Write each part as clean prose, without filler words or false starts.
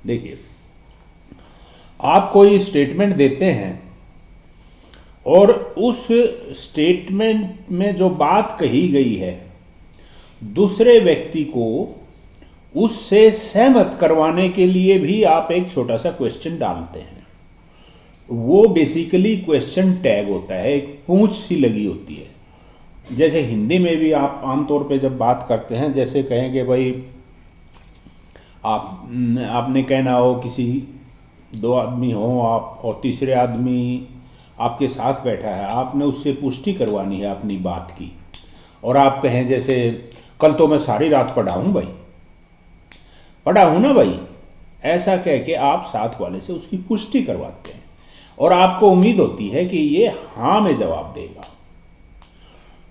देखिए, आप कोई स्टेटमेंट देते हैं और उस स्टेटमेंट में जो बात कही गई है दूसरे व्यक्ति को उससे सहमत करवाने के लिए भी आप एक छोटा सा क्वेश्चन डालते हैं। वो बेसिकली क्वेश्चन टैग होता है, एक पूंछ सी लगी होती है। जैसे हिंदी में भी आप आमतौर पे जब बात करते हैं, जैसे कहेंगे भाई आपने कहना हो किसी दो आदमी हो आप और तीसरे आदमी आपके साथ बैठा है, आपने उससे पुष्टि करवानी है अपनी बात की, और आप कहें जैसे कल तो मैं सारी रात पढ़ा हूँ भाई, पढ़ा हूँ ना भाई, ऐसा कह के आप साथ वाले से उसकी पुष्टि करवाते हैं और आपको उम्मीद होती है कि ये हाँ में जवाब देगा।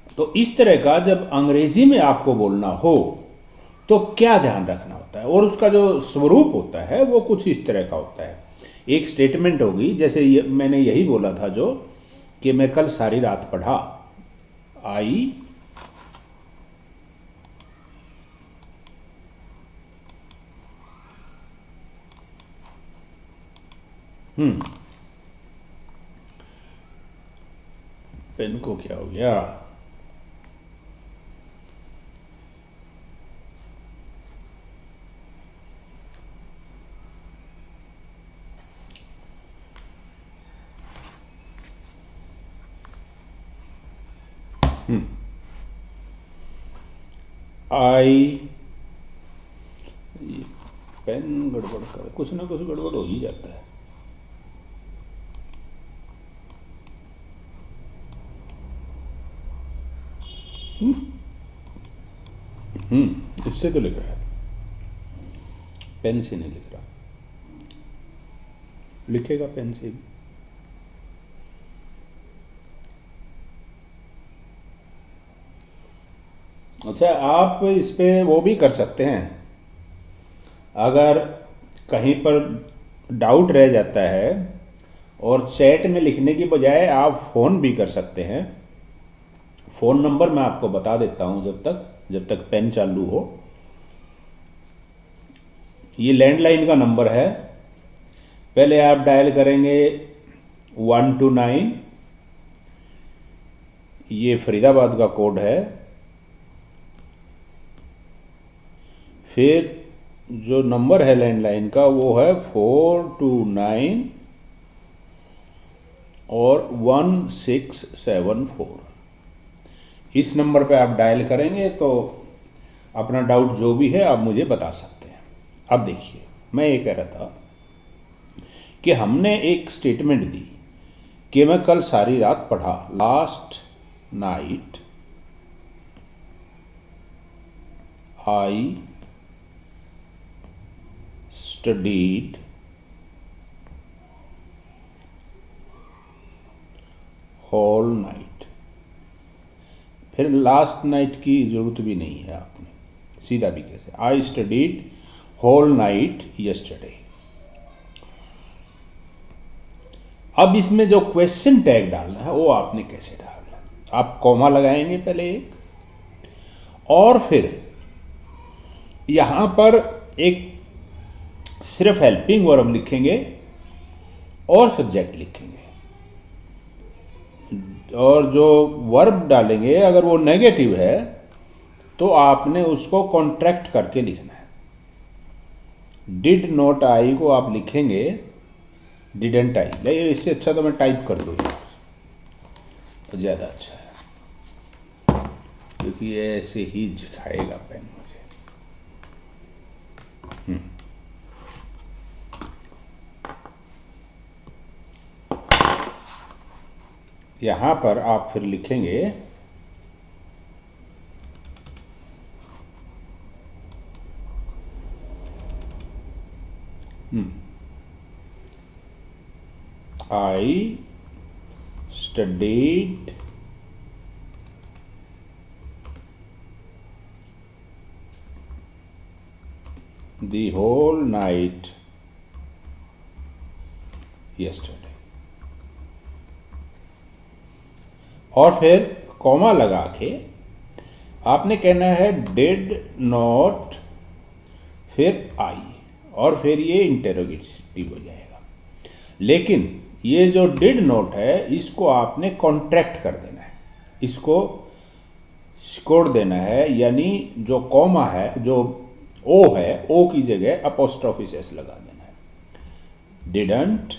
तो इस तरह का जब अंग्रेजी में आपको बोलना हो तो क्या ध्यान रखना होता है, और उसका जो स्वरूप होता है वो कुछ इस तरह का होता है। एक स्टेटमेंट होगी, जैसे मैंने यही बोला था जो कि मैं कल सारी रात पढ़ा, आई पेन को क्या हो गया, आई, पेन गड़बड़ कर, कुछ ना कुछ गड़बड़ हो ही जाता है। इससे तो लिख रहा है, पेन से नहीं लिख रहा, लिखेगा पेन से भी। अच्छा, आप इस पे वो भी कर सकते हैं, अगर कहीं पर डाउट रह जाता है और चैट में लिखने की बजाय आप फ़ोन भी कर सकते हैं। फ़ोन नंबर मैं आपको बता देता हूँ जब तक पेन चालू हो। ये लैंडलाइन का नंबर है, पहले आप डायल करेंगे 129, ये फरीदाबाद का कोड है। फिर जो नंबर है लैंडलाइन का वो है 429 और 1674। इस नंबर पे आप डायल करेंगे तो अपना डाउट जो भी है आप मुझे बता सकते हैं। अब देखिए, मैं ये कह रहा था कि हमने एक स्टेटमेंट दी कि मैं कल सारी रात पढ़ा, last night I studied whole night. फिर लास्ट नाइट की जरूरत भी नहीं है, आपने सीधा भी कैसे, I studied whole night yesterday. अब इसमें जो क्वेश्चन टैग डालना है वो आपने कैसे डालना है, आप कॉमा लगाएंगे पहले एक, और फिर यहां पर एक सिर्फ हेल्पिंग वर्ब लिखेंगे और सब्जेक्ट लिखेंगे, और जो वर्ब डालेंगे अगर वो नेगेटिव है तो आपने उसको कॉन्ट्रैक्ट करके लिखना है। डिड नॉट आई को आप लिखेंगे डिडंट आई। नहीं, इससे अच्छा तो मैं टाइप कर दूँ, ज़्यादा अच्छा है, क्योंकि ये ऐसे ही दिखाएगा पेन मुझे। यहाँ पर आप फिर लिखेंगे I studied the whole night yesterday। और फिर कॉमा लगा के आपने कहना है डिड नॉट, फिर आई, और फिर ये इंटेरोगेटिव हो जाएगा। लेकिन ये जो डिड नॉट है इसको आपने कॉन्ट्रैक्ट कर देना है, इसको सिकोड़ देना है, यानी जो कॉमा है, जो ओ है, ओ की जगह अपोस्ट्रोफी एस लगा देना है। डिडंट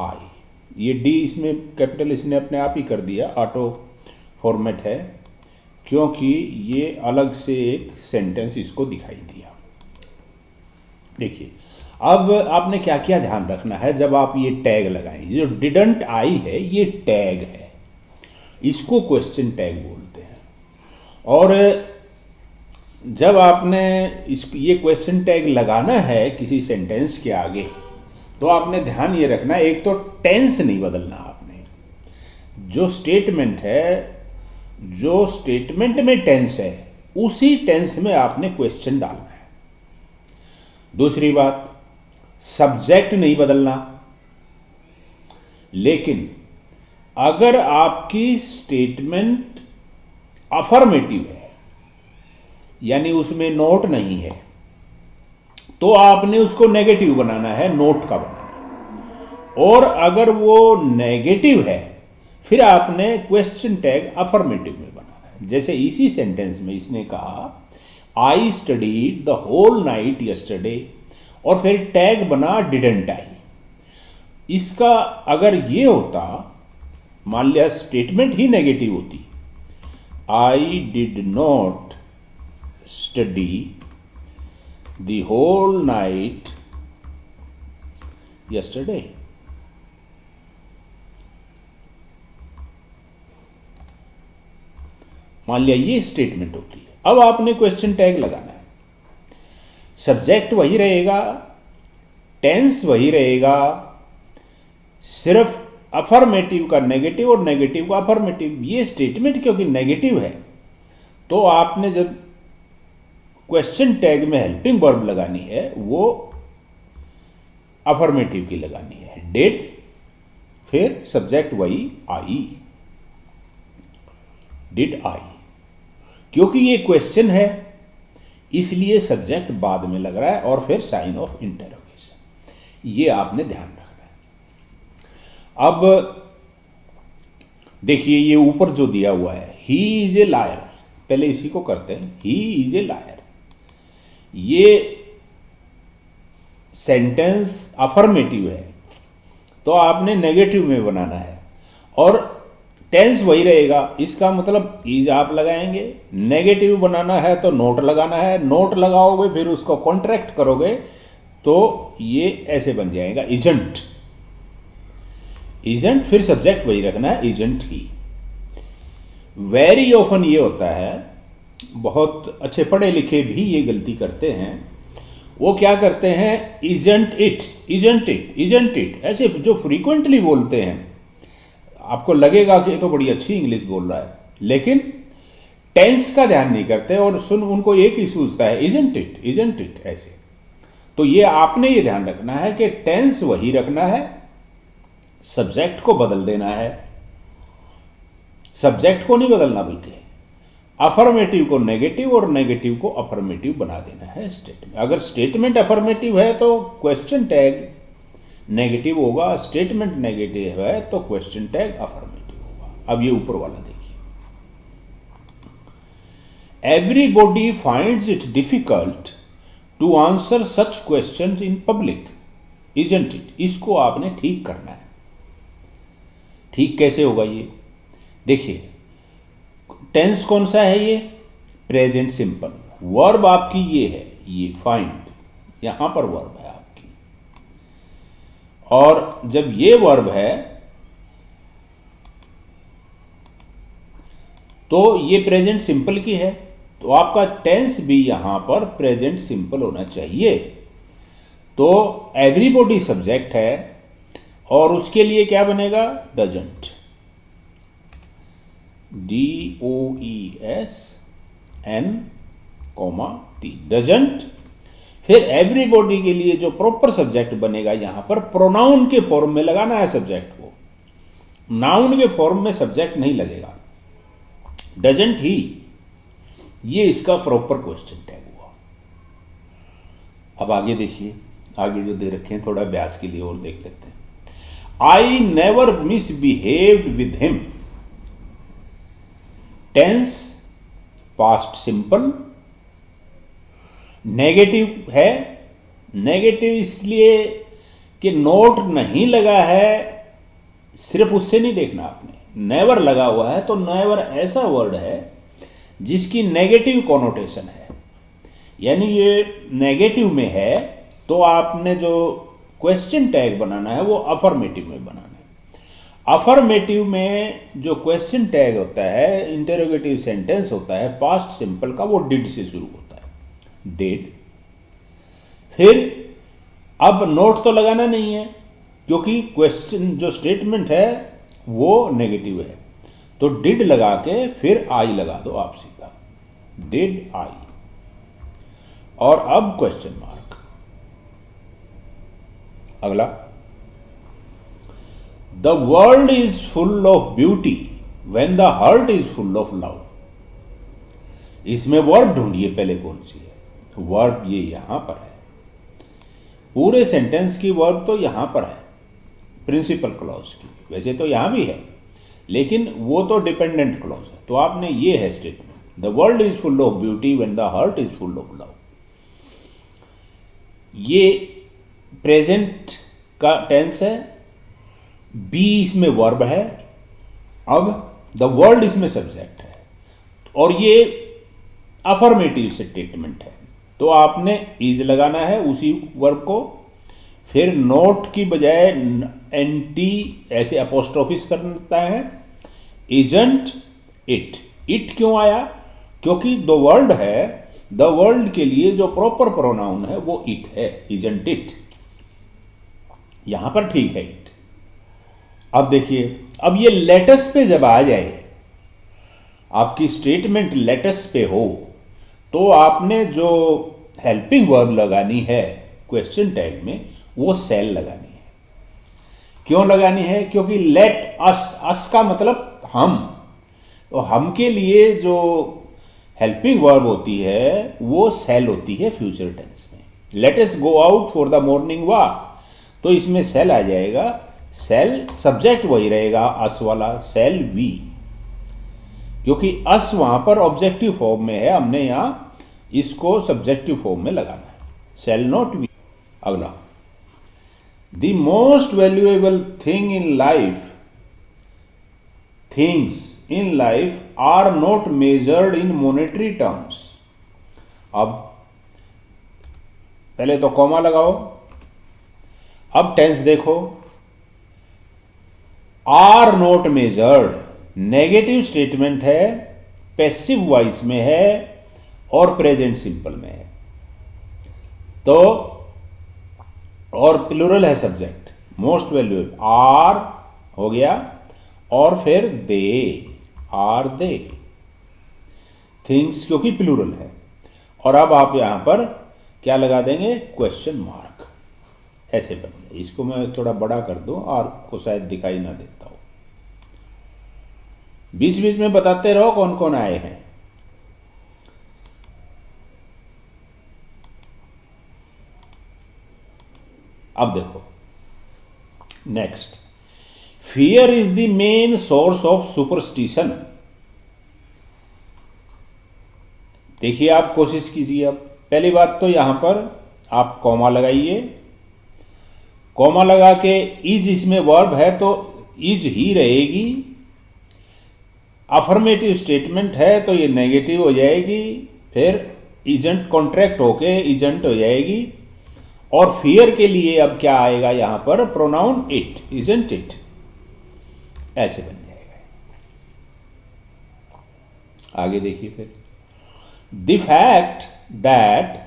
आई, ये डी इसमें कैपिटल इसने अपने आप ही कर दिया, ऑटो फॉर्मेट है, क्योंकि ये अलग से एक सेंटेंस इसको दिखाई दिया। देखिए अब आपने क्या क्या ध्यान रखना है जब आप ये टैग लगाएं। जो डिडंट आई है ये टैग है, इसको क्वेश्चन टैग बोलते हैं। और जब आपने ये क्वेश्चन टैग लगाना है किसी सेंटेंस के आगे, तो आपने ध्यान ये रखना, एक तो टेंस नहीं बदलना आपने। जो स्टेटमेंट है, जो स्टेटमेंट में टेंस है, उसी टेंस में आपने क्वेश्चन डालना है। दूसरी बात, सब्जेक्ट नहीं बदलना। लेकिन अगर आपकी स्टेटमेंट अफर्मेटिव है, यानी उसमें नोट नहीं है, तो आपने उसको नेगेटिव बनाना है, नोट का बनाना है। और अगर वो नेगेटिव है, फिर आपने क्वेश्चन टैग अफर्मेटिव में बनाना है। जैसे इसी सेंटेंस में इसने कहा I studied the whole night yesterday, और फिर टैग बना डिडंट आई। इसका अगर ये होता, मान लिया स्टेटमेंट ही नेगेटिव होती, I did not study the whole night yesterday, मान लिया ये स्टेटमेंट होती है। अब आपने क्वेश्चन टैग लगाना है। सब्जेक्ट वही रहेगा, टेंस वही रहेगा, सिर्फ अफर्मेटिव का नेगेटिव और नेगेटिव का अफर्मेटिव। ये स्टेटमेंट क्योंकि नेगेटिव है, तो आपने जब क्वेश्चन टैग में हेल्पिंग वर्ब लगानी है, वो अफर्मेटिव की लगानी है, डिड, फिर सब्जेक्ट वही आई, डिड आई। क्योंकि ये क्वेश्चन है, इसलिए सब्जेक्ट बाद में लग रहा है, और फिर साइन ऑफ इंटरोगेशन। ये आपने ध्यान रखना है। अब देखिए ये ऊपर जो दिया हुआ है, ही इज ए लायर, पहले इसी को करते हैं, ही इज ए लायर। ये सेंटेंस अफर्मेटिव है, तो आपने नेगेटिव में बनाना है, और टेंस वही रहेगा। इसका मतलब इज आप लगाएंगे, नेगेटिव बनाना है तो नोट लगाना है, नोट लगाओगे फिर उसको कॉन्ट्रैक्ट करोगे, तो ये ऐसे बन जाएगा इजंट। इजंट, फिर सब्जेक्ट वही रखना है, इजंट ही। वेरी ऑफन ये होता है, बहुत अच्छे पढ़े लिखे भी ये गलती करते हैं। वो क्या करते हैं, isn't it, isn't it, isn't it, ऐसे जो फ्रीक्वेंटली बोलते हैं, आपको लगेगा कि ये तो बड़ी अच्छी इंग्लिश बोल रहा है, लेकिन टेंस का ध्यान नहीं करते, और उनको एक ही सूझता है इजंट इट, इजंट इट, ऐसे। तो ये आपने ये ध्यान रखना है कि टेंस वही रखना है, सब्जेक्ट को बदल देना है। सब्जेक्ट को नहीं बदलना, बल्कि अफर्मेटिव को नेगेटिव और नेगेटिव को अफर्मेटिव बना देना है स्टेटमेंट। अगर स्टेटमेंट अफर्मेटिव है तो क्वेश्चन टैग नेगेटिव होगा, स्टेटमेंट नेगेटिव है तो क्वेश्चन टैग अफर्मेटिव होगा। अब ये ऊपर वाला देखिए, everybody finds it difficult to answer such questions in public, isn't it. इसको आपने ठीक करना है। ठीक कैसे होगा ये देखिए, टेंस कौन सा है, ये प्रेजेंट सिंपल। वर्ब आपकी ये है, ये फाइंड, यहां पर वर्ब है आपकी, और जब ये वर्ब है तो ये प्रेजेंट सिंपल की है, तो आपका टेंस भी यहां पर प्रेजेंट सिंपल होना चाहिए। तो एवरीबॉडी सब्जेक्ट है, और उसके लिए क्या बनेगा, डजंट, DOESNT, डजंट। फिर एवरीबॉडी के लिए जो प्रॉपर सब्जेक्ट बनेगा, यहां पर प्रोनाउन के फॉर्म में लगाना है सब्जेक्ट को, नाउन के फॉर्म में सब्जेक्ट नहीं लगेगा, डजंट ही। ये इसका प्रॉपर क्वेश्चन टैग हुआ। अब आगे देखिए, आगे जो दे रखे हैं थोड़ा अभ्यास के लिए और देख लेते हैं। I never misbehaved with him, tense past simple, negative है। नेगेटिव इसलिए कि नोट नहीं लगा है, सिर्फ उससे नहीं देखना आपने, नेवर लगा हुआ है तो नेवर ऐसा वर्ड है जिसकी नेगेटिव कॉनोटेशन है, यानी ये नेगेटिव में है, तो आपने जो क्वेश्चन टैग बनाना है वो अफर्मेटिव में बनाना है। अफर्मेटिव में जो क्वेश्चन टैग होता है, इंटरोगेटिव सेंटेंस होता है पास्ट सिंपल का, वो डिड से शुरू होता है, डिड। फिर अब नोट तो लगाना नहीं है क्योंकि क्वेश्चन जो स्टेटमेंट है वो नेगेटिव है, तो डिड लगा के फिर आई लगा दो आप सीधा, डिड आई, और अब क्वेश्चन मार्क। अगला, the world is full of beauty when the heart is full of love. इसमें वर्ब ढूंढिए पहले कौन सी है, वर्ब ये यहां पर है, पूरे सेंटेंस की वर्ब तो यहां पर है, प्रिंसिपल क्लॉज की, वैसे तो यहां भी है लेकिन वो तो डिपेंडेंट क्लॉज है, तो आपने ये है statement, the world is full of beauty when the heart is full of love. ये प्रेजेंट का टेंस है, बी इसमें वर्ब है, अब द वर्ल्ड इसमें सब्जेक्ट है, और ये अफर्मेटिव स्टेटमेंट है, तो आपने इज लगाना है उसी वर्ब को, फिर नोट की बजाय एनटी ऐसे अपोस्ट्रोफिस करता है, इजंट इट। इट क्यों आया, क्योंकि द वर्ल्ड है, द वर्ल्ड के लिए जो प्रॉपर प्रोनाउन है वो इट है, इजंट इट, यहां पर ठीक है इट। अब देखिए, अब ये लेटस पे जब आ जाए, आपकी स्टेटमेंट लेटस पे हो, तो आपने जो हेल्पिंग वर्ब लगानी है क्वेश्चन टैग में वो सेल लगानी है। क्यों लगानी है, क्योंकि लेट अस, अस का मतलब हम, तो हम के लिए जो हेल्पिंग वर्ब होती है वो सेल होती है फ्यूचर टेंस में। Let us go out for the morning walk, तो इसमें सेल आ जाएगा, सेल सब्जेक्ट वही रहेगा अस वाला, सेल वी, क्योंकि अस वहां पर ऑब्जेक्टिव फॉर्म में है, हमने यहां इसको सब्जेक्टिव फॉर्म में लगाना है, सेल नॉट वी। अगला, the most valuable thing in life, things in life are not measured in monetary terms. अब पहले तो कॉमा लगाओ, अब टेंस देखो, are not measured negative statement है, पैसिव वॉइस में है और प्रेजेंट सिंपल में है, तो और प्लूरल है सब्जेक्ट, मोस्ट वैल्यूएबल आर हो गया, और फिर दे, आर दे थिंग्स, क्योंकि प्लूरल है, और अब आप यहां पर क्या लगा देंगे, क्वेश्चन मार्क, ऐसे बन गया। इसको मैं थोड़ा बड़ा कर दूं, आपको शायद दिखाई ना देता हो, बीच बीच में बताते रहो कौन कौन आए हैं। अब देखो next, fear is the main source of superstition. देखिए, आप कोशिश कीजिए। अब पहली बात तो यहां पर आप कॉमा लगाइए, कॉमा लगा के इज इसमें वर्ब है तो इज ही रहेगी, अफर्मेटिव स्टेटमेंट है तो ये नेगेटिव हो जाएगी, फिर इजेंट कॉन्ट्रैक्ट होके इजेंट हो जाएगी, और फियर के लिए अब क्या आएगा यहां पर, प्रोनाउन इट, इजेंट इट, ऐसे बन जाएगा। आगे देखिए फिर, the fact that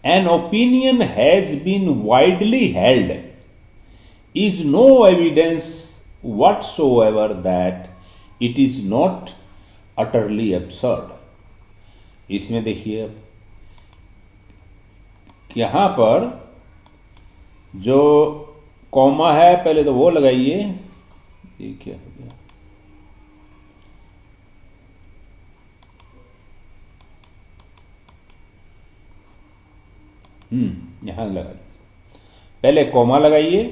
an opinion has been widely held is no evidence whatsoever that it is not utterly absurd। इसमें देखिए, अब यहां पर जो कॉमा है पहले तो वो लगाइए, ये क्या हो गया, यहाँ लगा लीजिए, पहले कॉमा लगाइए,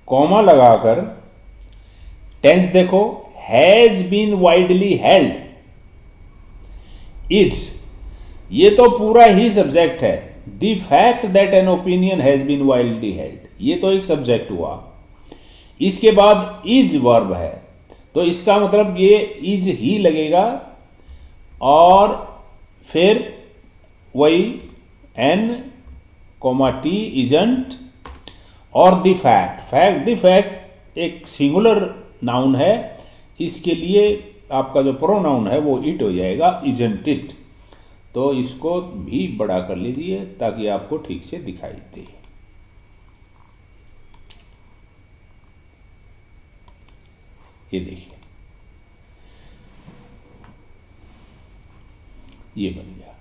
कॉमा लगाकर टेंस देखो, has been widely held, is, ये तो पूरा ही सब्जेक्ट है। The fact that an opinion has been widely held, ये तो एक सब्जेक्ट हुआ। इसके बाद इज वर्ब है, तो इसका मतलब ये इज ही लगेगा, और फिर वही एन कोमा टी इजंट, और द फैक्ट एक सिंगुलर नाउन है, इसके लिए आपका जो प्रोनाउन है वो इट हो जाएगा, इजंट इट। तो इसको भी बड़ा कर लीजिए ताकि आपको ठीक से दिखाई दे। ये देखिए, ये बन गया।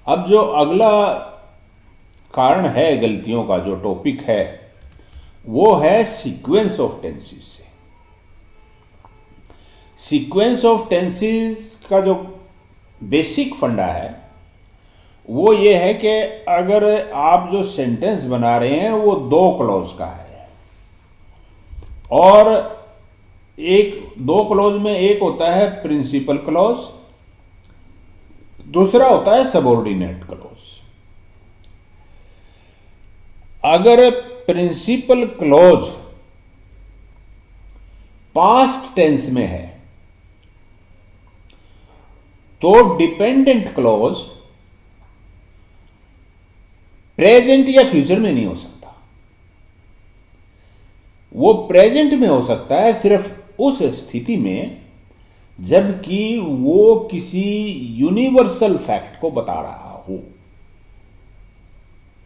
अब जो अगला कारण है गलतियों का, जो टॉपिक है, वो है सीक्वेंस ऑफ टेंसेस से। सीक्वेंस ऑफ टेंसेस का जो बेसिक फंडा है वो ये है कि अगर आप जो सेंटेंस बना रहे हैं वो दो क्लॉज का है, और दो क्लॉज में एक होता है प्रिंसिपल क्लॉज, दूसरा होता है सबऑर्डिनेट क्लॉज। अगर प्रिंसिपल क्लॉज पास्ट टेंस में है तो डिपेंडेंट क्लॉज प्रेजेंट या फ्यूचर में नहीं हो सकता। वो प्रेजेंट में हो सकता है सिर्फ उस स्थिति में जबकि वो किसी यूनिवर्सल फैक्ट को बता रहा हो,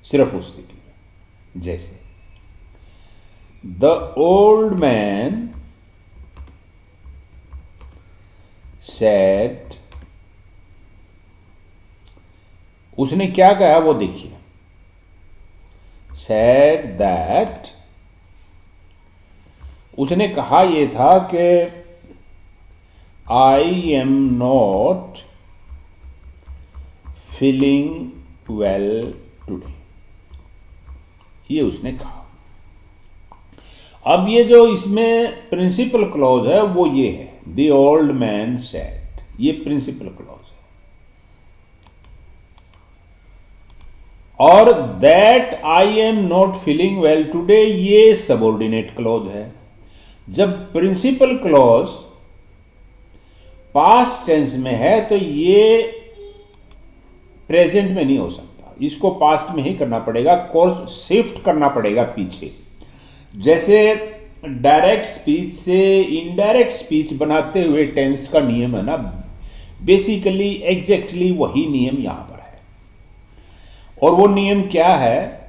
सिर्फ उस स्थिति में। जैसे द ओल्ड मैन सेड, उसने क्या कहा वो देखिए, सेड दैट, उसने कहा ये था कि I am not feeling well today, ये उसने कहा। अब ये जो इसमें प्रिंसिपल क्लॉज है वो ये है, द ओल्ड मैन सेड, ये प्रिंसिपल क्लॉज है। और that I am not feeling well today, ये सबऑर्डिनेट क्लॉज है। जब प्रिंसिपल क्लॉज पास्ट टेंस में है तो ये प्रेजेंट में नहीं हो सकता, इसको पास्ट में ही करना पड़ेगा, कोर्स शिफ्ट करना पड़ेगा पीछे। जैसे डायरेक्ट स्पीच से इनडायरेक्ट स्पीच बनाते हुए टेंस का नियम है ना, बेसिकली एग्जैक्टली वही नियम यहां पर है। और वो नियम क्या है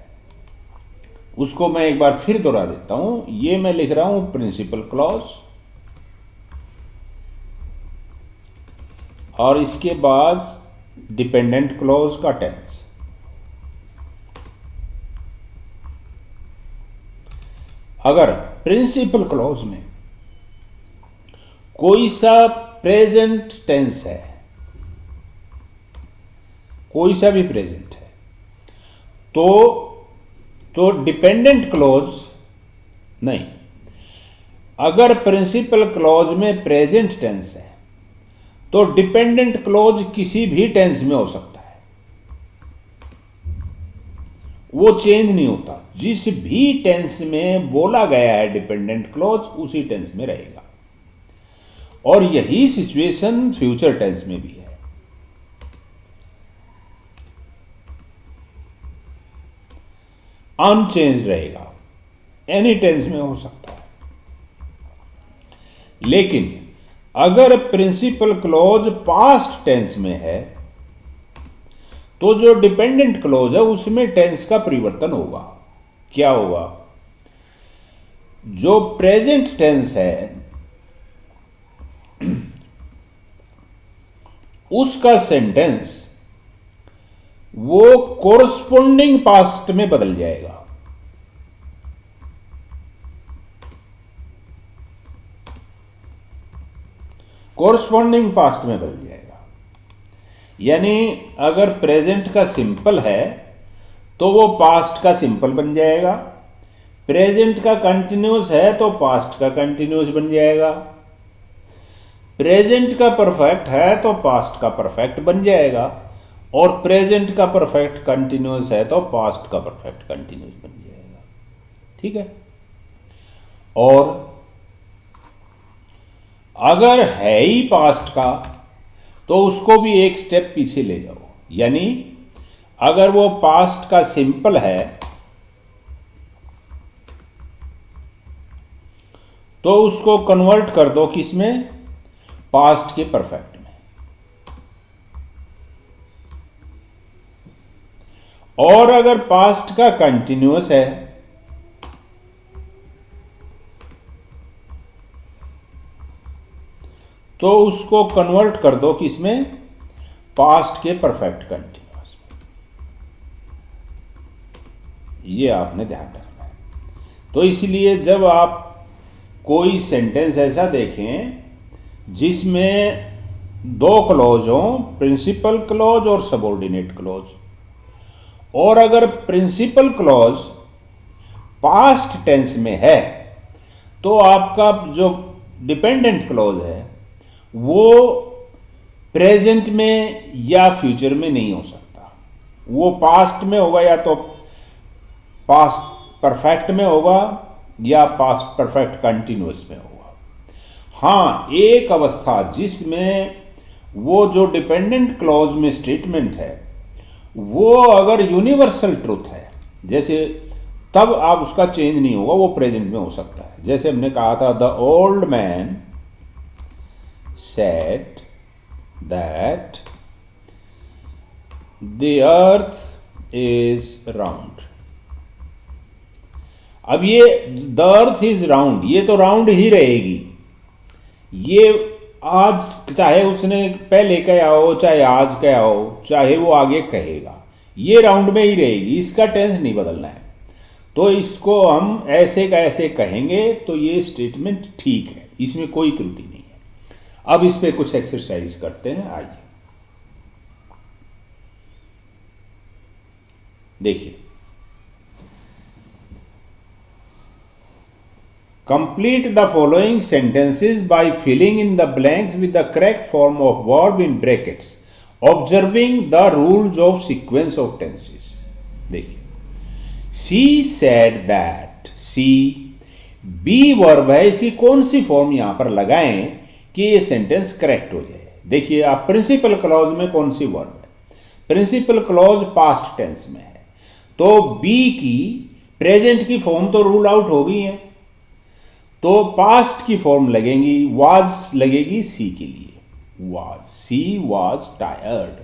उसको मैं एक बार फिर दोहरा देता हूं। ये मैं लिख रहा हूं प्रिंसिपल क्लॉज, और इसके बाद डिपेंडेंट क्लॉज का टेंस। अगर प्रिंसिपल क्लॉज में कोई सा प्रेजेंट टेंस है, कोई सा भी प्रेजेंट है, तो डिपेंडेंट क्लॉज नहीं। अगर प्रिंसिपल क्लॉज में प्रेजेंट टेंस है तो डिपेंडेंट क्लॉज किसी भी टेंस में हो सकता है, वो चेंज नहीं होता। जिस भी टेंस में बोला गया है डिपेंडेंट क्लॉज उसी टेंस में रहेगा। और यही सिचुएशन फ्यूचर टेंस में भी है। अनचेंज रहेगा, एनी टेंस में हो सकता है। लेकिन अगर प्रिंसिपल क्लॉज पास्ट टेंस में है तो जो डिपेंडेंट क्लॉज है उसमें टेंस का परिवर्तन होगा। क्या होगा? जो प्रेजेंट टेंस है उसका सेंटेंस वो कोरस्पोंडिंग पास्ट में बदल जाएगा। कोरस्पोंडिंग पास्ट में बदल जाएगा। यानी अगर प्रेजेंट का सिंपल है तो वो पास्ट का सिंपल बन जाएगा। प्रेजेंट का कंटिन्यूस है तो पास्ट का कंटिन्यूस बन जाएगा। प्रेजेंट का परफेक्ट है तो पास्ट का परफेक्ट बन जाएगा। और प्रेजेंट का परफेक्ट कंटिन्यूस है तो पास्ट का परफेक्ट कंटिन्यूस बन जाएगा। ठीक है। और अगर है ही पास्ट का तो उसको भी एक स्टेप पीछे ले जाओ, यानी अगर वो पास्ट का सिंपल है तो उसको कन्वर्ट कर दो किसमें, पास्ट के परफेक्ट में। और अगर पास्ट का कंटिन्यूस है तो उसको कन्वर्ट कर दो किसमें, पास्ट के परफेक्ट कंटिन्यूस में। ये आपने ध्यान रखना है। तो इसलिए जब आप कोई सेंटेंस ऐसा देखें जिसमें दो क्लॉज हो, प्रिंसिपल क्लॉज और सबऑर्डिनेट क्लॉज, और अगर प्रिंसिपल क्लॉज पास्ट टेंस में है तो आपका जो डिपेंडेंट क्लॉज है वो प्रेजेंट में या फ्यूचर में नहीं हो सकता। वो पास्ट में होगा, या तो पास्ट परफेक्ट में होगा या पास्ट परफेक्ट कंटिन्यूस में होगा। हाँ, एक अवस्था जिसमें वो जो डिपेंडेंट क्लॉज में स्टेटमेंट है वो अगर यूनिवर्सल ट्रूथ है, जैसे तब आप उसका चेंज नहीं होगा, वो प्रेजेंट में हो सकता है। जैसे हमने कहा था, the old man said that the earth is round। अब ये the earth is round, ये तो राउंड ही रहेगी। ये आज चाहे उसने पहले कहा हो, चाहे आज कहा हो, चाहे वो आगे कहेगा, ये राउंड में ही रहेगी, इसका टेंस नहीं बदलना है। तो इसको हम ऐसे का ऐसे कहेंगे तो ये स्टेटमेंट ठीक है, इसमें कोई त्रुटि नहीं है। अब इस पे कुछ एक्सरसाइज करते हैं, आइए देखिए। Complete the following sentences by filling in the blanks with the correct form of verb in brackets, observing the rules of sequence of tenses. देखिए, she said that, she be verb है, इसकी कौन सी form यहां पर लगाएं कि ये सेंटेंस करेक्ट हो जाए। देखिए, आप प्रिंसिपल क्लॉज में कौन सी वर्ब है, प्रिंसिपल क्लॉज पास्ट टेंस में है, तो बी की प्रेजेंट की फॉर्म तो रूल आउट हो गई है, तो पास्ट की फॉर्म लगेगी, वाज लगेगी सी के लिए, वाज, सी वाज टायर्ड।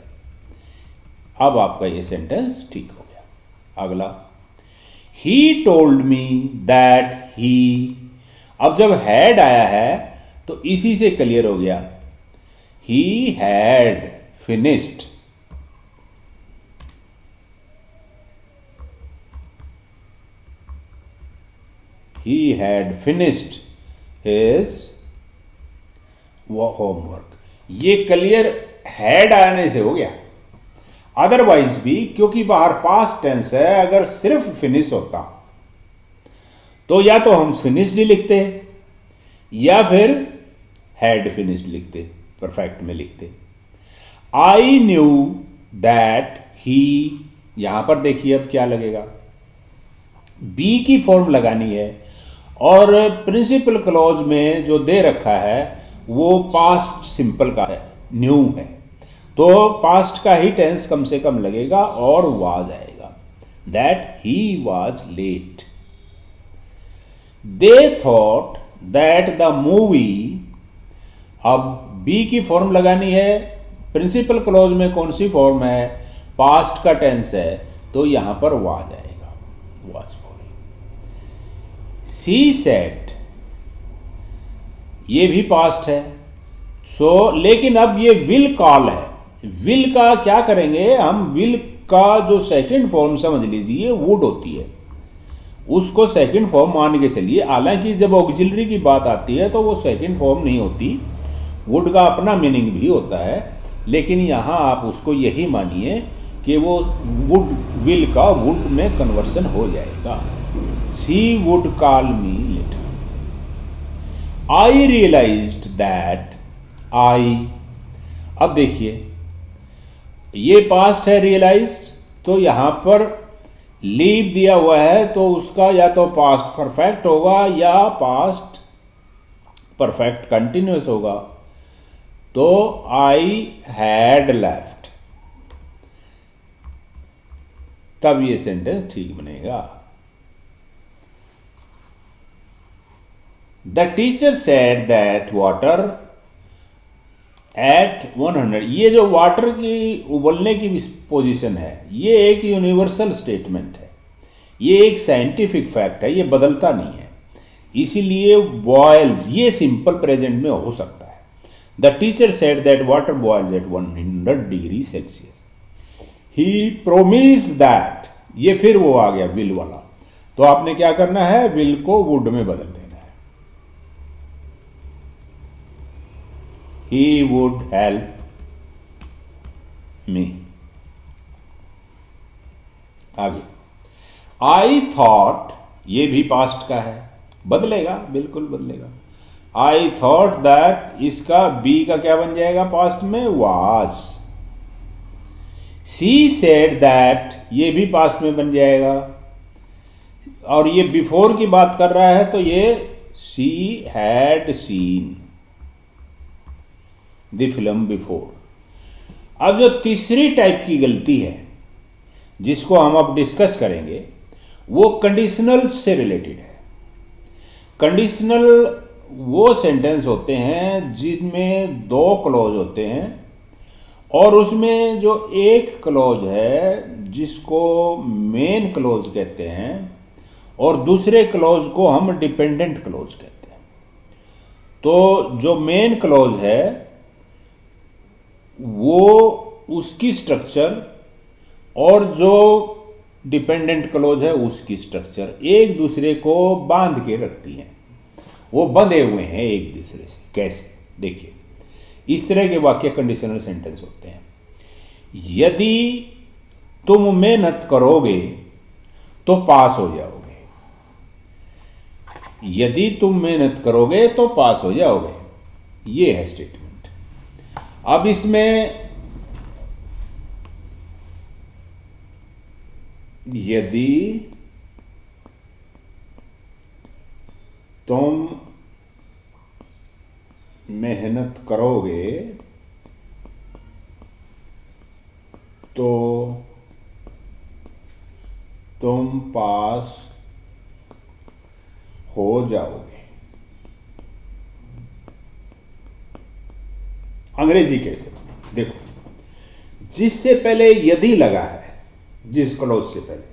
अब आपका ये सेंटेंस ठीक हो गया। अगला, he told me that he, अब जब हैड आया है तो इसी से क्लियर हो गया, he had finished, he had finished his homework। ये क्लियर हैड आने से हो गया। अदरवाइज भी, क्योंकि बाहर पास्ट टेंस है, अगर सिर्फ फिनिश होता तो या तो हम फिनिश्ड लिखते या फिर हैड फिनिश्ड लिखते, परफेक्ट में लिखते। आई न्यू दैट ही, यहां पर देखिए अब क्या लगेगा, बी की फॉर्म लगानी है, और प्रिंसिपल क्लॉज में जो दे रखा है वो पास्ट सिंपल का है, न्यू है, तो पास्ट का ही टेंस कम से कम लगेगा और वाज आएगा, that he was late. They thought that the movie, अब बी की फॉर्म लगानी है, प्रिंसिपल क्लॉज में कौन सी फॉर्म है, पास्ट का टेंस है, तो यहां पर वाज आएगा, वाज। सी सेड, ये भी पास्ट है, सो लेकिन अब ये विल कॉल है। विल का क्या करेंगे हम, विल का जो सेकंड फॉर्म समझ लीजिए वुड होती है, उसको सेकंड फॉर्म मान के चलिए। हालांकि जब ऑक्सिलरी की बात आती है तो वो सेकंड फॉर्म नहीं होती, वुड का अपना मीनिंग भी होता है, लेकिन यहां आप उसको यही मानिए कि वो वुड विल का वुड में कन्वर्सन हो जाएगा। She would call me later. I realised that I, अब देखिए ये पास्ट है रियलाइज्ड, तो यहां पर लीव दिया हुआ है तो उसका या तो पास्ट परफेक्ट होगा या पास्ट परफेक्ट कंटिन्यूअस होगा। तो आई हैड लेफ्ट, तब ये सेंटेंस ठीक बनेगा। The teacher said that water at 100, ये जो वाटर की उबलने की पोजीशन है ये एक यूनिवर्सल स्टेटमेंट है, ये एक साइंटिफिक फैक्ट है, ये बदलता नहीं है। इसीलिए बॉयल्स ये सिंपल प्रेजेंट में हो सकता है। The teacher said that water boils at 100 degree Celsius. He promise that, ये फिर वो आ गया विल वाला, तो आपने क्या करना है, विल को वुड में बदल देना है। He would help me। आगे I thought, ये भी पास्ट का है, बदलेगा, बिल्कुल बदलेगा। I thought that, इसका बी का क्या बन जाएगा पास्ट में, was। She said that, ये भी पास्ट में बन जाएगा, और ये बिफोर की बात कर रहा है तो ये she had seen the film before. अब जो तीसरी टाइप की गलती है जिसको हम अब डिस्कस करेंगे वो कंडीशनल से रिलेटेड है। कंडीशनल वो सेंटेंस होते हैं जिनमें दो क्लॉज होते हैं और उसमें जो एक क्लॉज है जिसको मेन क्लॉज कहते हैं और दूसरे क्लॉज को हम डिपेंडेंट क्लॉज कहते हैं। तो जो मेन क्लॉज है वो उसकी स्ट्रक्चर और जो डिपेंडेंट क्लॉज है उसकी स्ट्रक्चर एक दूसरे को बांध के रखती हैं, वो बंधे हुए हैं एक दूसरे से। कैसे, देखिए इस तरह के वाक्य कंडीशनल सेंटेंस होते हैं। यदि तुम मेहनत करोगे तो पास हो जाओगे, यदि तुम मेहनत करोगे तो पास हो जाओगे, ये है स्टेटमेंट। अब इसमें यदि तुम मेहनत करोगे तो तुम पास हो जाओगे। अंग्रेजी कैसे, देखो जिससे पहले यदि लगा है, जिस क्लॉज से पहले,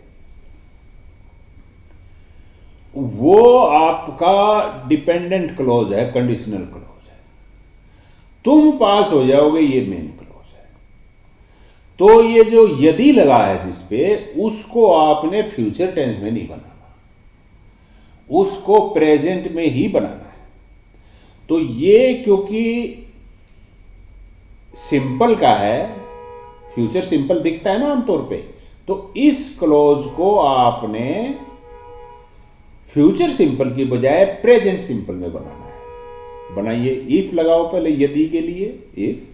वो आपका डिपेंडेंट क्लॉज है, कंडीशनल क्लॉज है। तुम पास हो जाओगे, ये मेन क्लॉज है। तो ये जो यदि लगा है जिस पे, उसको आपने फ्यूचर टेंस में नहीं बनाना, उसको प्रेजेंट में ही बनाना है। तो ये क्योंकि सिंपल का है, फ्यूचर सिंपल दिखता है ना आमतौर पे, तो इस क्लॉज को आपने फ्यूचर सिंपल की बजाय प्रेजेंट सिंपल में बनाना है। बनाइए, इफ लगाओ पहले यदि के लिए। इफ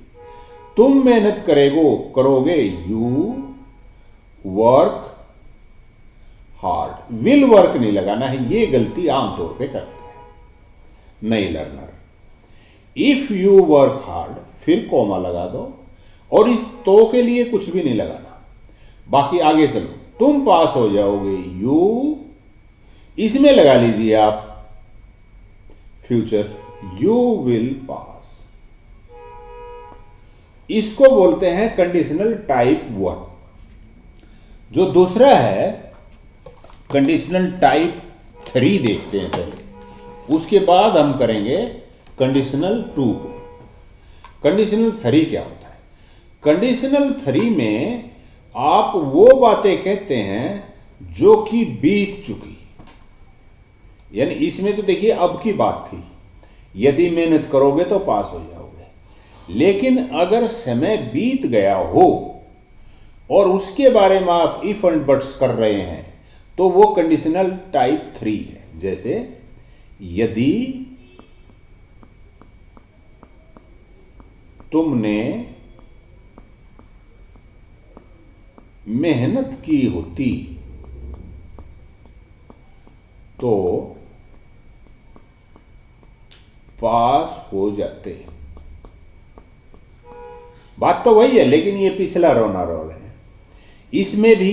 तुम मेहनत करोगे, you work hard. Will work नहीं लगाना है, ये गलती आमतौर पे करते हैं नए learner. If you work hard, फिर कॉमा लगा दो और इस तो के लिए कुछ भी नहीं लगाना, बाकी आगे चलो। तुम पास हो जाओगे, यू, इसमें लगा लीजिए आप फ्यूचर, यू विल पास। इसको बोलते हैं कंडीशनल टाइप 1। जो दूसरा है कंडीशनल टाइप 3 देखते हैं पहले, उसके बाद हम करेंगे कंडीशनल 2 को। कंडीशनल 3 क्या होता है? कंडीशनल 3 में आप वो बातें कहते हैं जो कि बीत चुकी, यानी इसमें तो देखिए अब की बात थी, यदि मेहनत करोगे तो पास हो जाओगे। लेकिन अगर समय बीत गया हो और उसके बारे में आप इफ एंड बट्स कर रहे हैं तो वो कंडीशनल टाइप 3 है। जैसे यदि तुमने मेहनत की होती तो पास हो जाते। बात तो वही है, लेकिन ये पिछला रोना रोल है। इसमें भी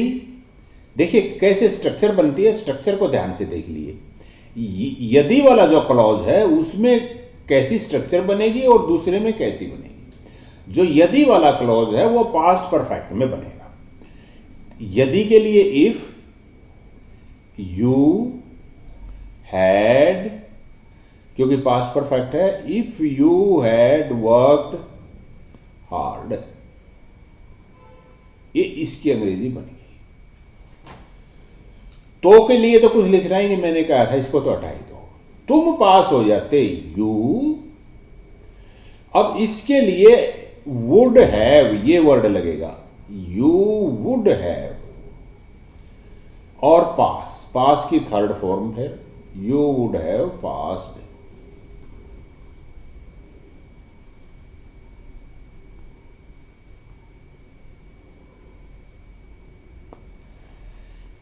देखिए कैसे स्ट्रक्चर बनती है, स्ट्रक्चर को ध्यान से देख लिए। यदि वाला जो क्लॉज है उसमें कैसी स्ट्रक्चर बनेगी और दूसरे में कैसी बनेगी। जो यदि वाला क्लॉज है वो पास्ट परफेक्ट में बनेगा। यदि के लिए इफ यू हैड, क्योंकि पास्ट परफेक्ट है, if you had worked hard, ये इसकी अंग्रेजी बनेगी। तो के लिए तो कुछ लिखना ही नहीं, मैंने कहा था इसको तो हटा ही दो। तुम पास हो जाते, यू। अब इसके लिए वुड हैव ये वर्ड लगेगा, यू वुड हैव, और पास, पास की थर्ड फॉर्म फिर you would have passed.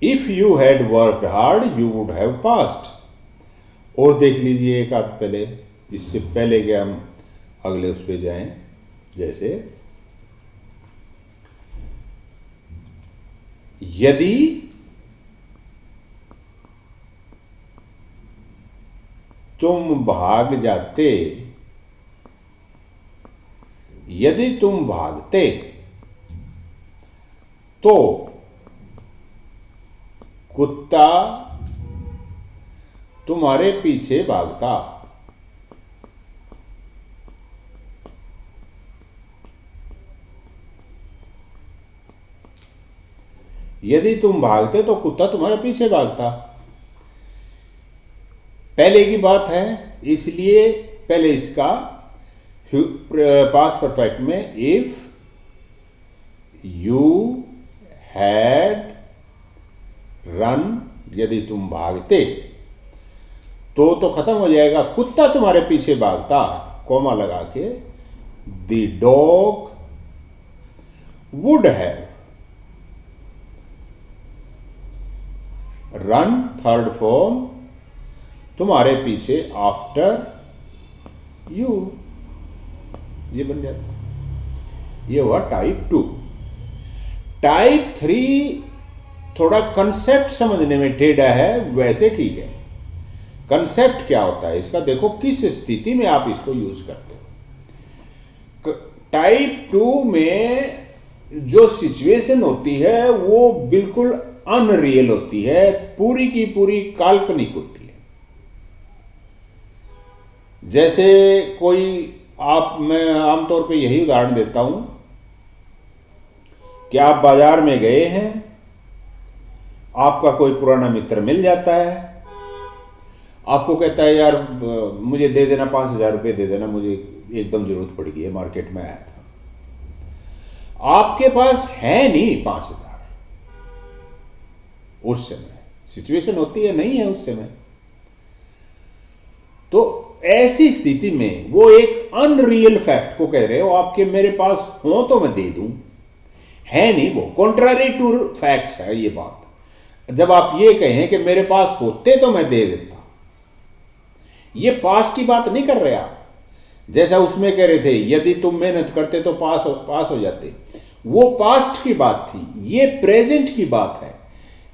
If you had worked hard you would have passed. और देख लीजिए एक आध पहले, इससे पहले कि हम अगले उस पे जाएं, जैसे यदि तुम भाग जाते, यदि तुम भागते तो कुत्ता तुम्हारे पीछे भागता। यदि तुम भागते तो कुत्ता तुम्हारे पीछे भागता। पहले की बात है, इसलिए पहले इसका पास्ट परफेक्ट में इफ यू हैड रन, यदि तुम भागते, तो खत्म हो जाएगा कुत्ता तुम्हारे पीछे भागता, कॉमा लगा के the dog would have run, third form तुम्हारे पीछे आफ्टर यू, ये बन जाता। ये हुआ टाइप 2। टाइप 3 थोड़ा कंसेप्ट समझने में टेढ़ा है, वैसे ठीक है। कंसेप्ट क्या होता है इसका, देखो किस स्थिति में आप इसको यूज करते हो। टाइप 2 में जो सिचुएशन होती है वो बिल्कुल अनरियल होती है, पूरी की पूरी काल्पनिक होती है। जैसे कोई मैं आमतौर पे यही उदाहरण देता हूं कि आप बाजार में गए हैं, आपका कोई पुराना मित्र मिल जाता है, आपको कहता है यार मुझे दे देना 5,000 रुपये दे देना, मुझे एकदम जरूरत पड़ गई है, मार्केट में आया था। आपके पास है नहीं 5,000 उस समय, सिचुएशन होती है नहीं है उस समय। तो ऐसी स्थिति में वो एक अनरियल फैक्ट को कह रहे हो आपके मेरे पास हो तो मैं दे दूं, है नहीं, वो कॉन्ट्रारी टू फैक्ट्स है ये बात। जब आप ये कहें कि मेरे पास होते तो मैं दे देता, ये पास्ट की बात नहीं कर रहे आप। जैसा उसमें कह रहे थे यदि तुम मेहनत करते तो पास हो जाते, वो पास्ट की बात थी, ये प्रेजेंट की बात है।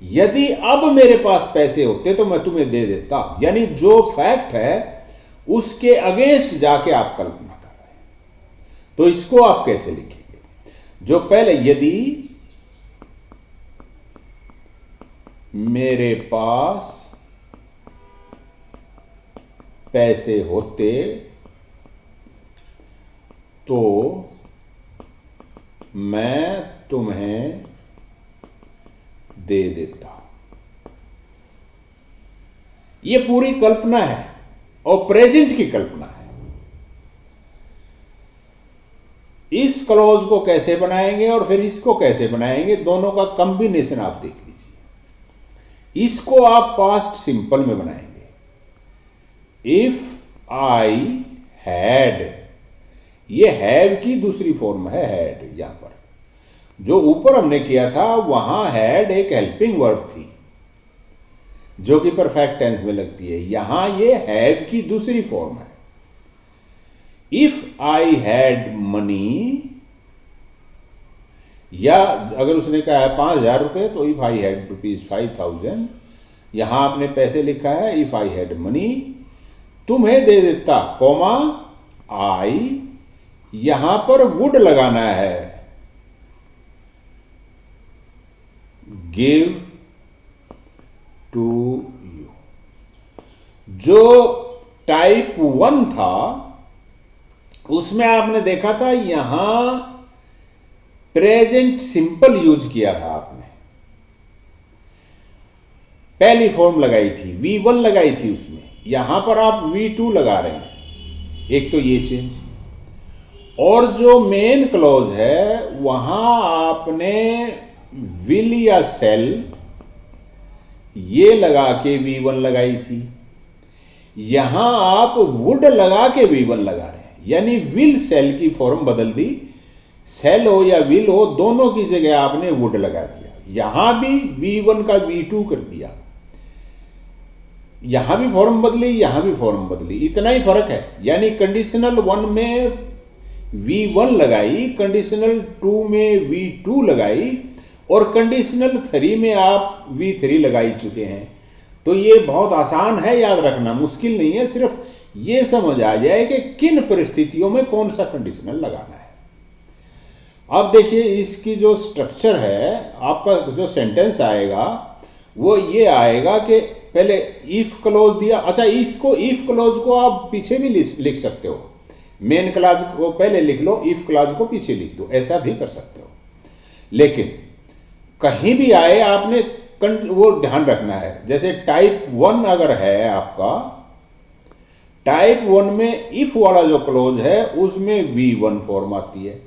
यदि अब मेरे पास पैसे होते तो मैं तुम्हें दे देता, यानी जो फैक्ट है उसके अगेंस्ट जाके आप कल्पना कर रहे हैं। तो इसको आप कैसे लिखेंगे? जो पहले यदि मेरे पास पैसे होते तो मैं तुम्हें दे देता, ये पूरी कल्पना है और प्रेजेंट की कल्पना है। इस क्लॉज को कैसे बनाएंगे और फिर इसको कैसे बनाएंगे, दोनों का कॉम्बिनेशन आप देख लीजिए। इसको आप पास्ट सिंपल में बनाएंगे। इफ आई हैड, ये हैव की दूसरी फॉर्म है हैड। यहां पर जो ऊपर हमने किया था वहां हैड एक हेल्पिंग वर्ब थी जो कि परफेक्ट टेंस में लगती है, यहां ये हैव की दूसरी फॉर्म है। इफ आई हैड मनी, या अगर उसने कहा है 5,000 रुपये तो इफ आई हैड ₹5,000, यहां आपने पैसे लिखा है इफ आई हैड मनी, तुम्हें दे देता कॉमा आई, यहां पर वुड लगाना है, गिव टू यू। जो टाइप 1 था उसमें आपने देखा था यहां प्रेजेंट सिंपल यूज किया था आपने, पहली फॉर्म लगाई थी, V1 लगाई थी उसमें, यहां पर आप V2 लगा रहे हैं। एक तो ये चेंज, और जो मेन क्लॉज है वहां आपने विल या सेल ये लगा के V1 लगाई थी, यहां आप वुड लगा के V1 लगा रहे हैं, यानी विल सेल की फॉर्म बदल दी, सेल हो या विल हो दोनों की जगह आपने वुड लगा दिया। यहां भी V1 का V2 कर दिया, यहां भी फॉर्म बदली, यहां भी फॉर्म बदली, इतना ही फर्क है। यानी कंडीशनल 1 में V1 लगाई, कंडीशनल 2 में V2 लगाई, और कंडीशनल 3 में आप V3 लगाई चुके हैं। तो ये बहुत आसान है याद रखना, मुश्किल नहीं है, सिर्फ ये समझ आ जाए कि किन परिस्थितियों में कौन सा कंडीशनल लगाना है। अब देखिए इसकी जो स्ट्रक्चर है, आपका जो सेंटेंस आएगा वो ये आएगा कि पहले इफ क्लॉज दिया, अच्छा इसको इफ क्लॉज को आप पीछे भी लिख सकते हो, मेन क्लॉज को पहले लिख लो, इफ क्लॉज को पीछे लिख दो, ऐसा भी कर सकते हो। लेकिन कहीं भी आए आपने वो ध्यान रखना है, जैसे टाइप 1 अगर है आपका, टाइप 1 में इफ वाला जो क्लॉज है उसमें V1 फॉर्म आती है,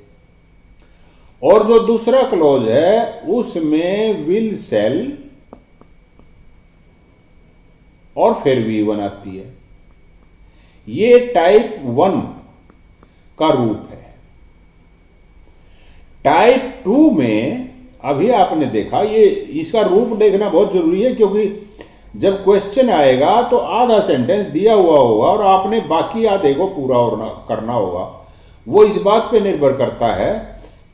और जो दूसरा क्लॉज है उसमें विल सेल और फिर V1 आती है। ये टाइप 1 का रूप है। टाइप 2 में अभी आपने देखा, ये इसका रूप देखना बहुत जरूरी है, क्योंकि जब क्वेश्चन आएगा तो आधा सेंटेंस दिया हुआ होगा और आपने बाकी आधे को पूरा करना होगा। वो इस बात पे निर्भर करता है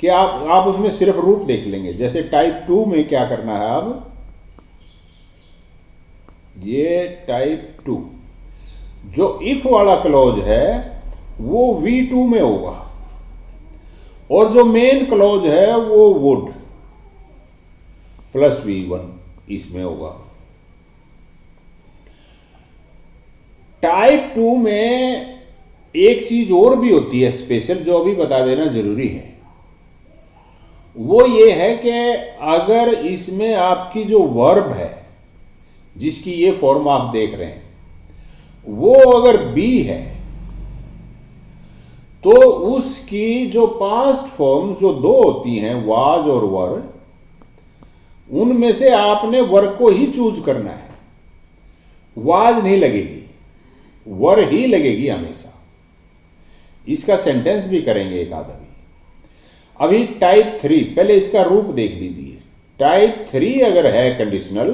कि आप उसमें सिर्फ रूप देख लेंगे। जैसे टाइप 2 में क्या करना है, अब ये टाइप 2 जो इफ वाला क्लॉज है वो V2 में होगा, और जो मेन क्लॉज है वो वुड प्लस V1 इसमें होगा। टाइप 2 में एक चीज और भी होती है स्पेशल, जो अभी बता देना जरूरी है। वो ये है कि अगर इसमें आपकी जो वर्ब है जिसकी ये फॉर्म आप देख रहे हैं वो अगर बी है, तो उसकी जो पास्ट फॉर्म जो दो होती हैं वाज और वर, उनमें से आपने वर को ही चूज करना है। वाज नहीं लगेगी, वर ही लगेगी हमेशा। इसका सेंटेंस भी करेंगे एक आधा भी। अभी टाइप 3, पहले इसका रूप देख लीजिए। टाइप 3 अगर है कंडीशनल,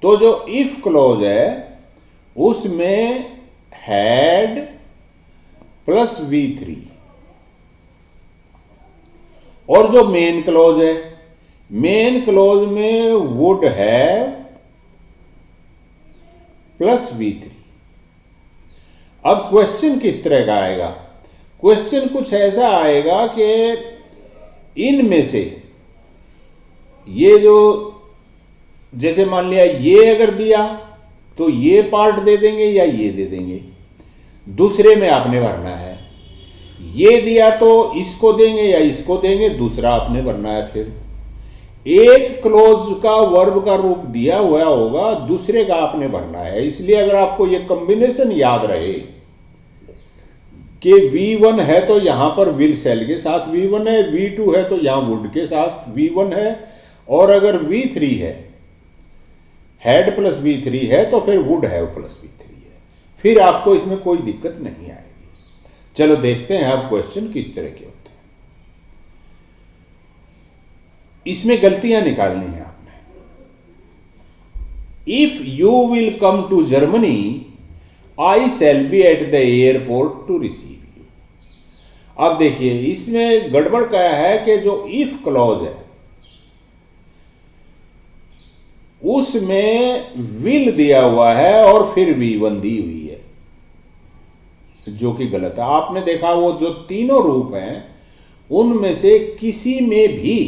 तो जो इफ क्लॉज है उसमें हैड प्लस V3, और जो मेन क्लॉज है, मेन क्लॉज में वुड हैव प्लस V3। अब क्वेश्चन किस तरह का आएगा? क्वेश्चन कुछ ऐसा आएगा कि इनमें से ये जो, जैसे मान लिया ये अगर दिया तो ये पार्ट दे देंगे या ये दे देंगे, दूसरे में आपने भरना है। ये दिया तो इसको देंगे या इसको देंगे, दूसरा आपने भरना है। फिर एक क्लोज का वर्ब का रूप दिया हुआ होगा, दूसरे का आपने भरना है। इसलिए अगर आपको ये कॉम्बिनेशन याद रहे कि V1 है तो यहां पर विल सेल के साथ V1 है, V2 है तो यहां वुड के साथ V1 है, और अगर V3 है, हेड प्लस V3 है तो फिर वुड है प्लस V3 है, फिर आपको इसमें कोई दिक्कत नहीं आएगी। चलो देखते हैं अब क्वेश्चन किस तरह के होते हैं। इसमें गलतियां निकालनी है आपने। If you will come to Germany I shall be at the airport to receive you. अब देखिए इसमें गड़बड़ क्या है कि जो इफ क्लॉज है उसमें विल दिया हुआ है और फिर V1 दी हुई है, जो कि गलत है। आपने देखा वो जो तीनों रूप हैं उनमें से किसी में भी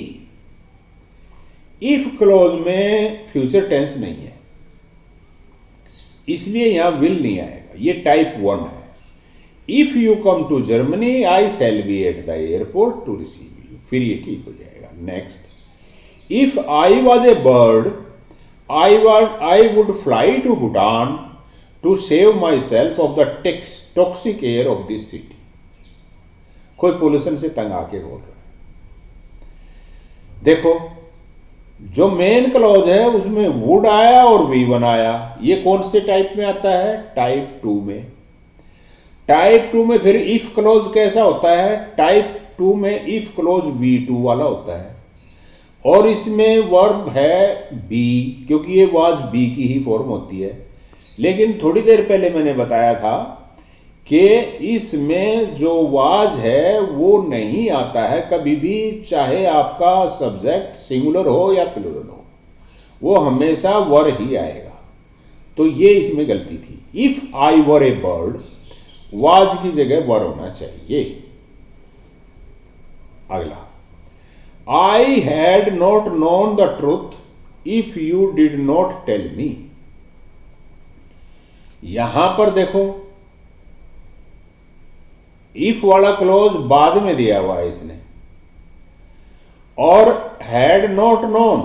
इफ क्लॉज में फ्यूचर टेंस नहीं है, इसलिए यहां विल नहीं आएगा। ये टाइप 1 है। If you come to Germany I shall be at the airport to receive you, फिर ये ठीक हो जाएगा। Next, if I was a bird I would fly to Bhutan to save myself of the toxic air of this city. कोई pollution से तंग आके बोल रहा है। देखो जो मेन क्लॉज है उसमें वुड आया और V1 आया, ये कौन से टाइप में आता है? टाइप 2 में। टाइप 2 में फिर इफ क्लॉज कैसा होता है? टाइप 2 में इफ क्लॉज V2 वाला होता है, और इसमें वर्ब है बी, क्योंकि ये वाज बी की ही फॉर्म होती है। लेकिन थोड़ी देर पहले मैंने बताया था कि इसमें जो वाज है वो नहीं आता है कभी भी, चाहे आपका सब्जेक्ट सिंगुलर हो या प्लूरल हो, वो हमेशा वर ही आएगा। तो ये इसमें गलती थी। If I were a bird, was की जगह वर होना चाहिए। अगला, I had not known the truth if you did not tell me. यहां पर देखो इफ वाला क्लोज बाद में दिया हुआ है इसने, और हैड नॉट नोन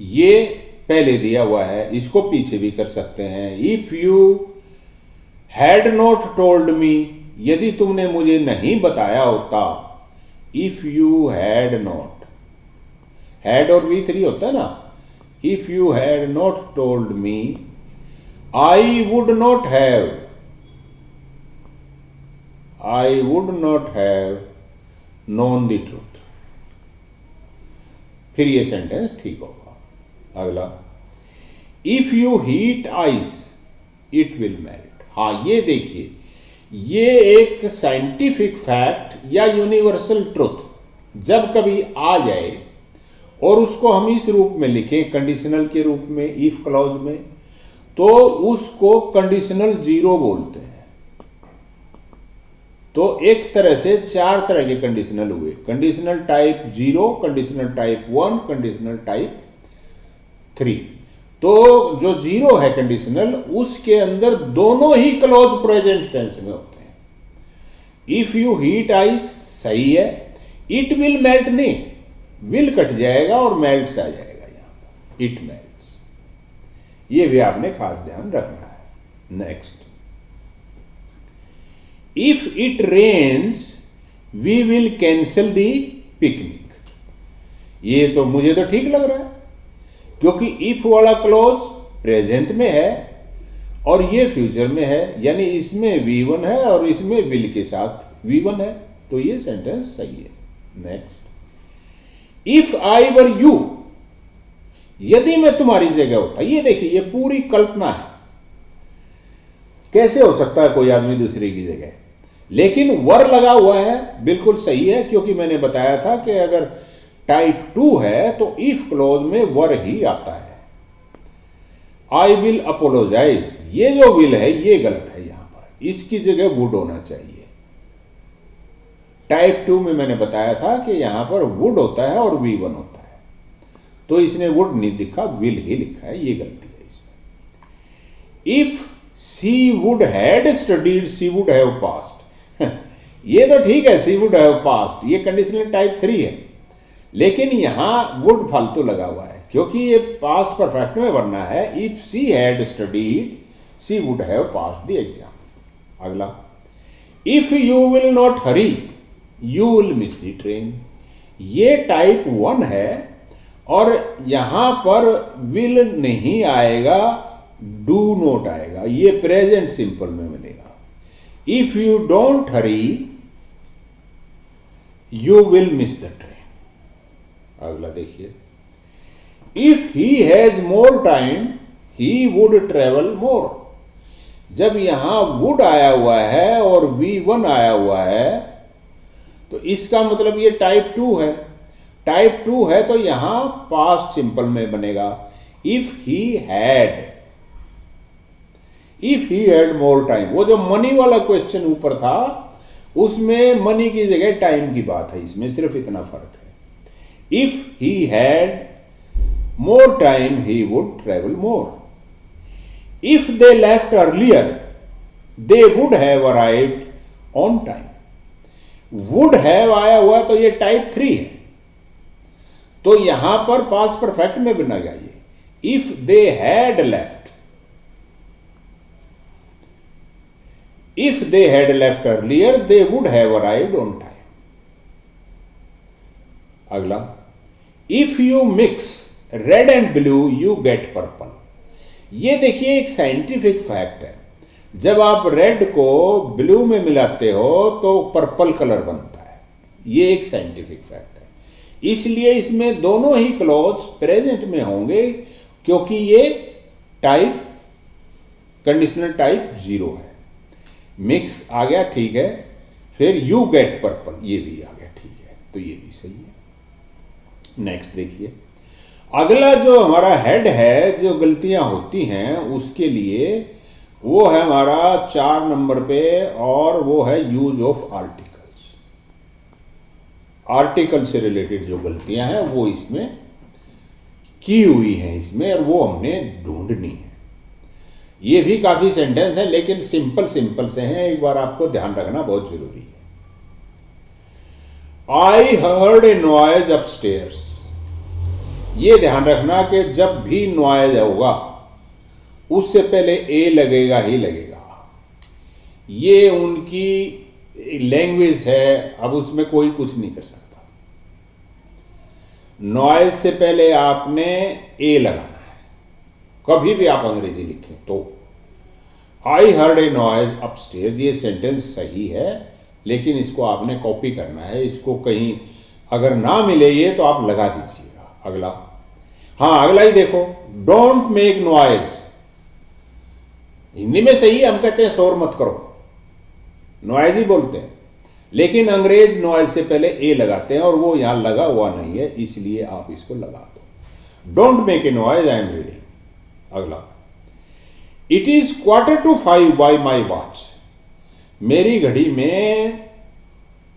ये पहले दिया हुआ है, इसको पीछे भी कर सकते हैं। If you had not told me, यदि तुमने मुझे नहीं बताया होता। If you had not, had और V3 होता है ना। If you had not told me I would not have, I would not have known the truth। फिर ये सेंटेंस ठीक होगा। अगला, if you heat ice it will melt. हाँ ये देखिए, ये एक साइंटिफिक फैक्ट या यूनिवर्सल ट्रुथ जब कभी आ जाए और उसको हम इस रूप में लिखें कंडीशनल के रूप में, इफ क्लॉज में, तो उसको कंडीशनल जीरो बोलते हैं। तो एक तरह से 4 तरह के कंडीशनल हुए, conditional type 0, conditional type 1, conditional type 3। तो जो 0 है कंडीशनल, उसके अंदर दोनों ही क्लॉज प्रेजेंट टेंस में होते हैं। इफ यू हीट आइस सही है, इट विल मेल्ट नहीं, विल कट जाएगा और मेल्ट्स आ जाएगा यहां पर, इट मेल्ट्स। ये भी आपने खास ध्यान रखना है। Next, if it rains we will cancel the picnic. ये तो मुझे तो ठीक लग रहा है, क्योंकि इफ वाला क्लॉज प्रेजेंट में है और ये फ्यूचर में है, यानी इसमें V1 है और इसमें विल के साथ V1 है, तो ये सेंटेंस सही है। Next, if I were you, यदि मैं तुम्हारी जगह होता। ये देखिए, ये पूरी कल्पना है, कैसे हो सकता है कोई आदमी दूसरे की जगह, लेकिन वर लगा हुआ है, बिल्कुल सही है, क्योंकि मैंने बताया था कि अगर टाइप 2 है तो इफ क्लॉज में वर ही आता है। आई विल अपोलोजाइज, ये जो विल है ये गलत है, यहां पर इसकी जगह वुड होना चाहिए। टाइप 2 में मैंने बताया था कि यहां पर वुड होता है और V1 होता है, तो इसने वुड नहीं लिखा, विल ही लिखा है, ये गलती है इसमें। If she would had studied she would have passed, ये तो ठीक है, सी वुड हैव पास्ट, ये कंडीशनल टाइप 3 है, लेकिन यहां वुड फालतू लगा हुआ है, क्योंकि ये पास्ट परफेक्ट में बनना है। If she had studied she would have passed the exam. अगला, if you will not hurry you will miss the train. ये टाइप 1 है और यहां पर विल नहीं आएगा, डू नॉट आएगा। ये प्रेजेंट सिंपल में मिलेगा। If you don't hurry you will miss the train. अगला देखिए, if he has more time he would travel more. जब यहां वुड आया हुआ है और V1 आया हुआ है तो इसका मतलब ये टाइप 2 है। टाइप 2 है तो यहां पास्ट सिंपल में बनेगा, if he had more time. वो जो मनी वाला क्वेश्चन ऊपर था उसमें मनी की जगह टाइम की बात है, इसमें सिर्फ इतना फर्क है। If he had more time he would travel more. If they left earlier they would have arrived on time. Would have आया हुआ तो ये टाइप 3 है, तो यहां पर पास्ट परफेक्ट में बनेगा ये, if they had left. If they had left earlier they would have arrived on time. अगला, if you mix red and blue you get purple. ये देखिए एक साइंटिफिक फैक्ट है, जब आप रेड को ब्लू में मिलाते हो तो पर्पल कलर बनता है। ये एक साइंटिफिक फैक्ट है, इसलिए इसमें दोनों ही क्लॉज प्रेजेंट में होंगे क्योंकि ये टाइप कंडीशनल टाइप 0 है। मिक्स आ गया, ठीक है। फिर यू गेट पर्पल, ये भी आ गया, ठीक है, तो ये भी सही है। नेक्स्ट देखिए, अगला जो हमारा हेड है, जो गलतियां होती हैं उसके लिए वो है हमारा 4 नंबर पे, और वो है यूज ऑफ आर्टिकल्स। आर्टिकल से रिलेटेड जो गलतियां हैं वो इसमें की हुई हैं इसमें, और वो हमने ढूंढनी है। ये भी काफी सेंटेंस है लेकिन सिंपल से हैं, एक बार आपको ध्यान रखना बहुत जरूरी है। I heard a noise upstairs. ये ध्यान रखना कि जब भी नॉइज होगा उससे पहले ए लगेगा ही लगेगा। ये उनकी लैंग्वेज है, अब उसमें कोई कुछ नहीं कर सकता। नॉइज से पहले आपने ए लगाना है, कभी भी आप अंग्रेजी लिखें तो। I heard a noise upstairs, ये सेंटेंस सही है लेकिन इसको आपने कॉपी करना है। इसको कहीं अगर ना मिले ये तो आप लगा दीजिएगा। अगला, हाँ अगला ही देखो, डोंट मेक नॉइज। हिंदी में सही है, हम कहते हैं शोर मत करो, नॉइज ही बोलते हैं, लेकिन अंग्रेज नॉइज से पहले ए लगाते हैं और वो यहां लगा हुआ नहीं है, इसलिए आप इसको लगा दो। Don't make a noise, I am reading. अगला, it is 4:45 by my watch. मेरी घड़ी में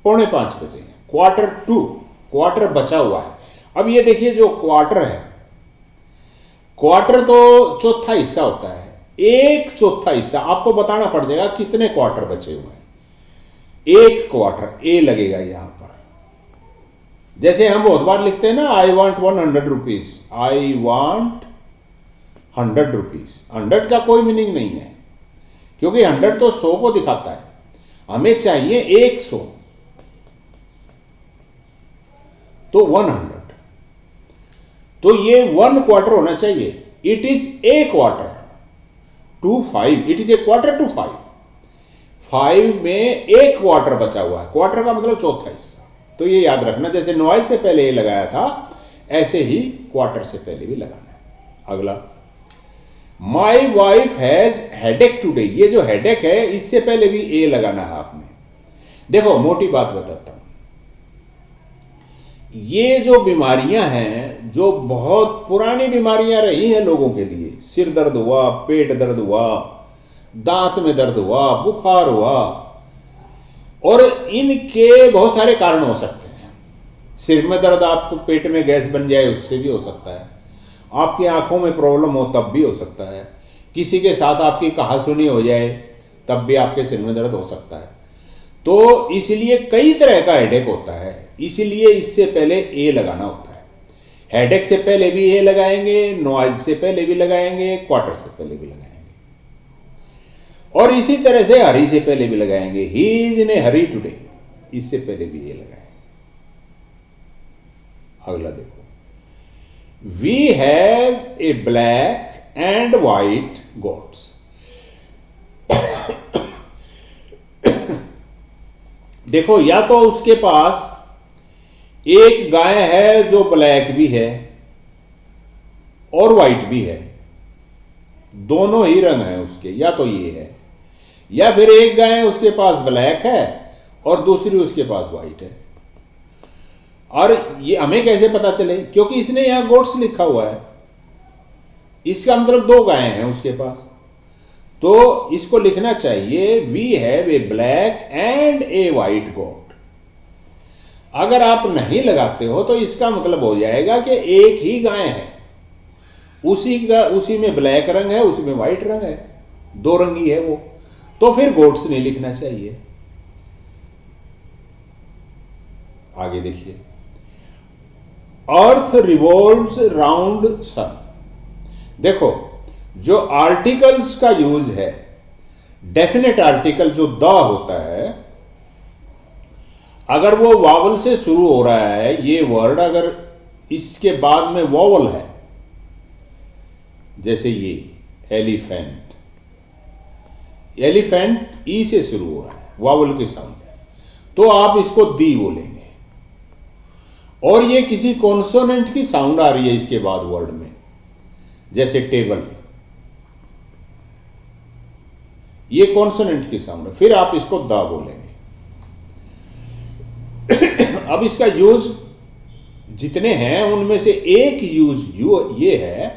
4:45 बजे हैं। क्वार्टर बचा हुआ है। अब ये देखिए, जो क्वार्टर है, क्वार्टर तो चौथा हिस्सा होता है, एक चौथा हिस्सा आपको बताना पड़ जाएगा कितने क्वार्टर बचे हुए हैं। एक क्वार्टर, ए लगेगा यहां पर। जैसे हम बहुत बार लिखते हैं ना, I want 100 rupees, I want 100 rupees. 100 का कोई मीनिंग नहीं है क्योंकि 100 तो 100 को दिखाता है, हमें चाहिए 100, तो 100। तो ये 1 क्वार्टर होना चाहिए। It is a quarter to 5, it is a quarter to 5। 5 में एक क्वार्टर बचा हुआ है, क्वार्टर का मतलब चौथा हिस्सा। तो ये याद रखना, जैसे नॉइज से पहले ये लगाया था ऐसे ही क्वार्टर से पहले भी लगाना है। अगला, my wife has headache today. ये जो हेडेक है इससे पहले भी ए लगाना है आपने। देखो मोटी बात बताता हूं, ये जो बीमारियां हैं, जो बहुत पुरानी बीमारियां रही हैं लोगों के लिए, सिर दर्द हुआ, पेट दर्द हुआ, दांत में दर्द हुआ, बुखार हुआ, और इनके बहुत सारे कारण हो सकते हैं। सिर में दर्द, आपको पेट में गैस बन जाए उससे भी हो सकता है, आपकी आंखों में प्रॉब्लम हो तब भी हो सकता है, किसी के साथ आपकी कहासुनी हो जाए तब भी आपके सिर में दर्द हो सकता है। तो इसलिए कई तरह का हेडेक होता है, इसीलिए इससे पहले ए लगाना होता है। हेडेक से पहले भी ए लगाएंगे, नॉइज से पहले भी लगाएंगे, क्वार्टर से पहले भी लगाएंगे। और इसी तरह से हरी से पहले भी लगाएंगे, he is in A Hari today, इससे पहले भी ये लगाएंगे। अगला देखो, we have a black and white goats. देखो, या तो उसके पास एक गाय है जो ब्लैक भी है और वाइट भी है, दोनों ही रंग हैं उसके, या तो ये है, या फिर एक गाय उसके पास ब्लैक है और दूसरी उसके पास वाइट है। और ये हमें कैसे पता चले? क्योंकि इसने यहां गोट्स लिखा हुआ है, इसका मतलब दो गायें हैं उसके पास, तो इसको लिखना चाहिए we have a black and a white goat. अगर आप नहीं लगाते हो तो इसका मतलब हो जाएगा कि एक ही गाय है, उसी में ब्लैक रंग है, उसी में वाइट रंग है, दो रंगी है वो, तो फिर गोट्स नहीं लिखना चाहिए। आगे देखिए, अर्थ रिवॉल्व्स राउंड सन। देखो, जो आर्टिकल्स का यूज है, डेफिनेट आर्टिकल जो द होता है, अगर वो वावल से शुरू हो रहा है, ये वर्ड अगर इसके बाद में वॉवल है, जैसे ये एलिफेंट, एलिफेंट ई से शुरू हो रहा है, वावल के साउंड है, तो आप इसको दी बोलेंगे। और ये किसी कॉन्सोनेंट की साउंड आ रही है इसके बाद वर्ड में, जैसे टेबल, ये कॉन्सोनेंट की साउंड है, फिर आप इसको दा बोलेंगे। अब इसका यूज जितने हैं उनमें से एक यूज ये है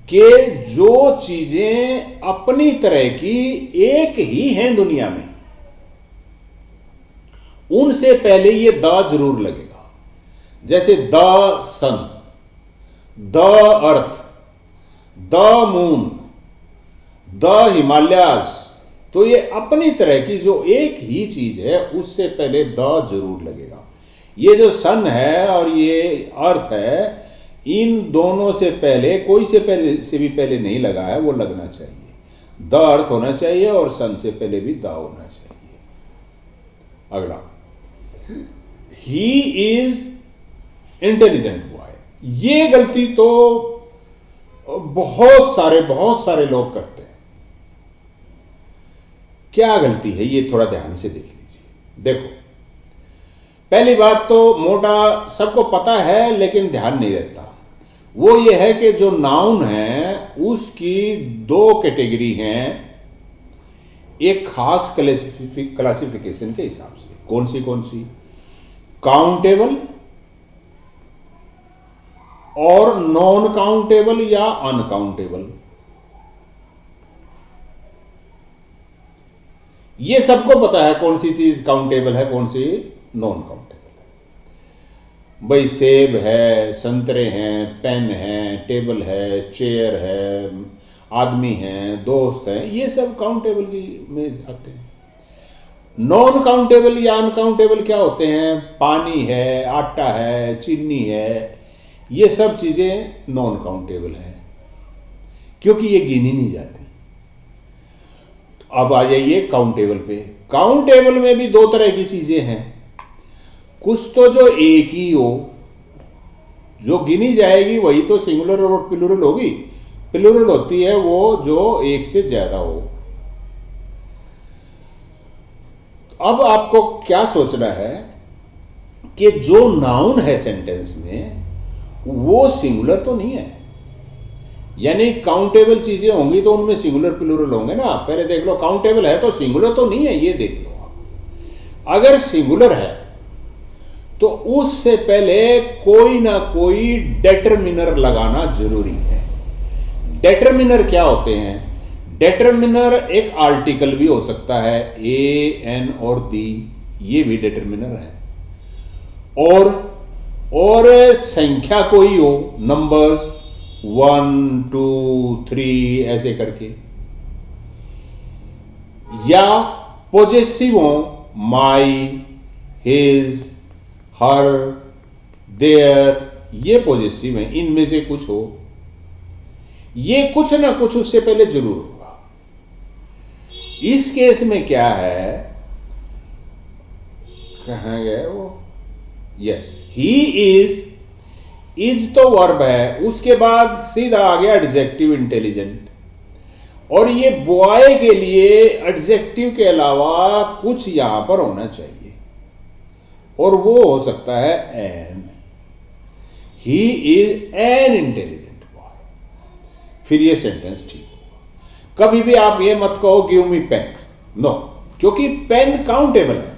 कि जो चीजें अपनी तरह की एक ही हैं दुनिया में, उनसे पहले ये द जरूर लगेगा। जैसे the sun, the earth, the moon, the Himalayas, तो ये अपनी तरह की जो एक ही चीज है उससे पहले द जरूर लगेगा। ये जो सन है और ये अर्थ है, इन दोनों से पहले, कोई से भी पहले नहीं लगा है, वो लगना चाहिए। द अर्थ होना चाहिए और सन से पहले भी द होना चाहिए। अगला, ही इज इंटेलिजेंट बॉय। ये गलती तो बहुत सारे लोग करते हैं। क्या गलती है ये थोड़ा ध्यान से देख लीजिए। देखो, पहली बात तो मोटा सबको पता है लेकिन ध्यान नहीं रहता, वो ये है कि जो नाउन है उसकी दो कैटेगरी हैं एक खास क्लासिफिकेशन के हिसाब से। कौन सी? काउंटेबल और नॉन काउंटेबल या अनकाउंटेबल। ये सबको पता है कौन सी चीज काउंटेबल है, कौन सी नॉन काउंटेबल है। भाई सेब है, संतरे हैं, पेन है, टेबल है, चेयर है, आदमी हैं, दोस्त हैं, ये सब काउंटेबल की में आते हैं। नॉन काउंटेबल या अनकाउंटेबल क्या होते हैं? पानी है, आटा है, चीनी है, ये सब चीजें नॉन काउंटेबल है क्योंकि ये गिनी नहीं जाती। अब आ जाइए काउंटेबल पे। काउंटेबल में भी दो तरह की चीजें हैं, कुछ तो जो एक ही हो, जो गिनी जाएगी वही तो सिंगुलर और प्लूरल होगी। प्लूरल होती है वो जो एक से ज्यादा हो। अब आपको क्या सोचना है कि जो नाउन है सेंटेंस में वो सिंगुलर तो नहीं है, यानी काउंटेबल चीजें होंगी तो उनमें सिंगुलर प्लूरल होंगे ना। पहले देख लो, काउंटेबल है तो सिंगुलर तो नहीं है, ये देख लो आप। अगर सिंगुलर है तो उससे पहले कोई ना कोई डेटरमिनर लगाना जरूरी है। डेटरमिनर क्या होते हैं? डेटरमिनर एक आर्टिकल भी हो सकता है, ए, एन और दी, ये भी डेटरमिनर है। और संख्या कोई हो, नंबर्स 1 2 3 ऐसे करके, या पॉजेसिव हो, माई, हिज, हर, देयर, ये पॉजेसिव है, इनमें से कुछ हो। ये कुछ ना कुछ उससे पहले जरूर होगा। इस केस में क्या है, कहाँ गया वो, यस, ही इज तो वर्ब है, उसके बाद सीधा आ गया एडजेक्टिव इंटेलिजेंट। और ये बॉय के लिए एडजेक्टिव के अलावा कुछ यहां पर होना चाहिए, और वो हो सकता है an. He is an intelligent boy, फिर ये सेंटेंस ठीक होगा। कभी भी आप ये मत कहो गिव मी पेन, नो, क्योंकि पेन काउंटेबल है,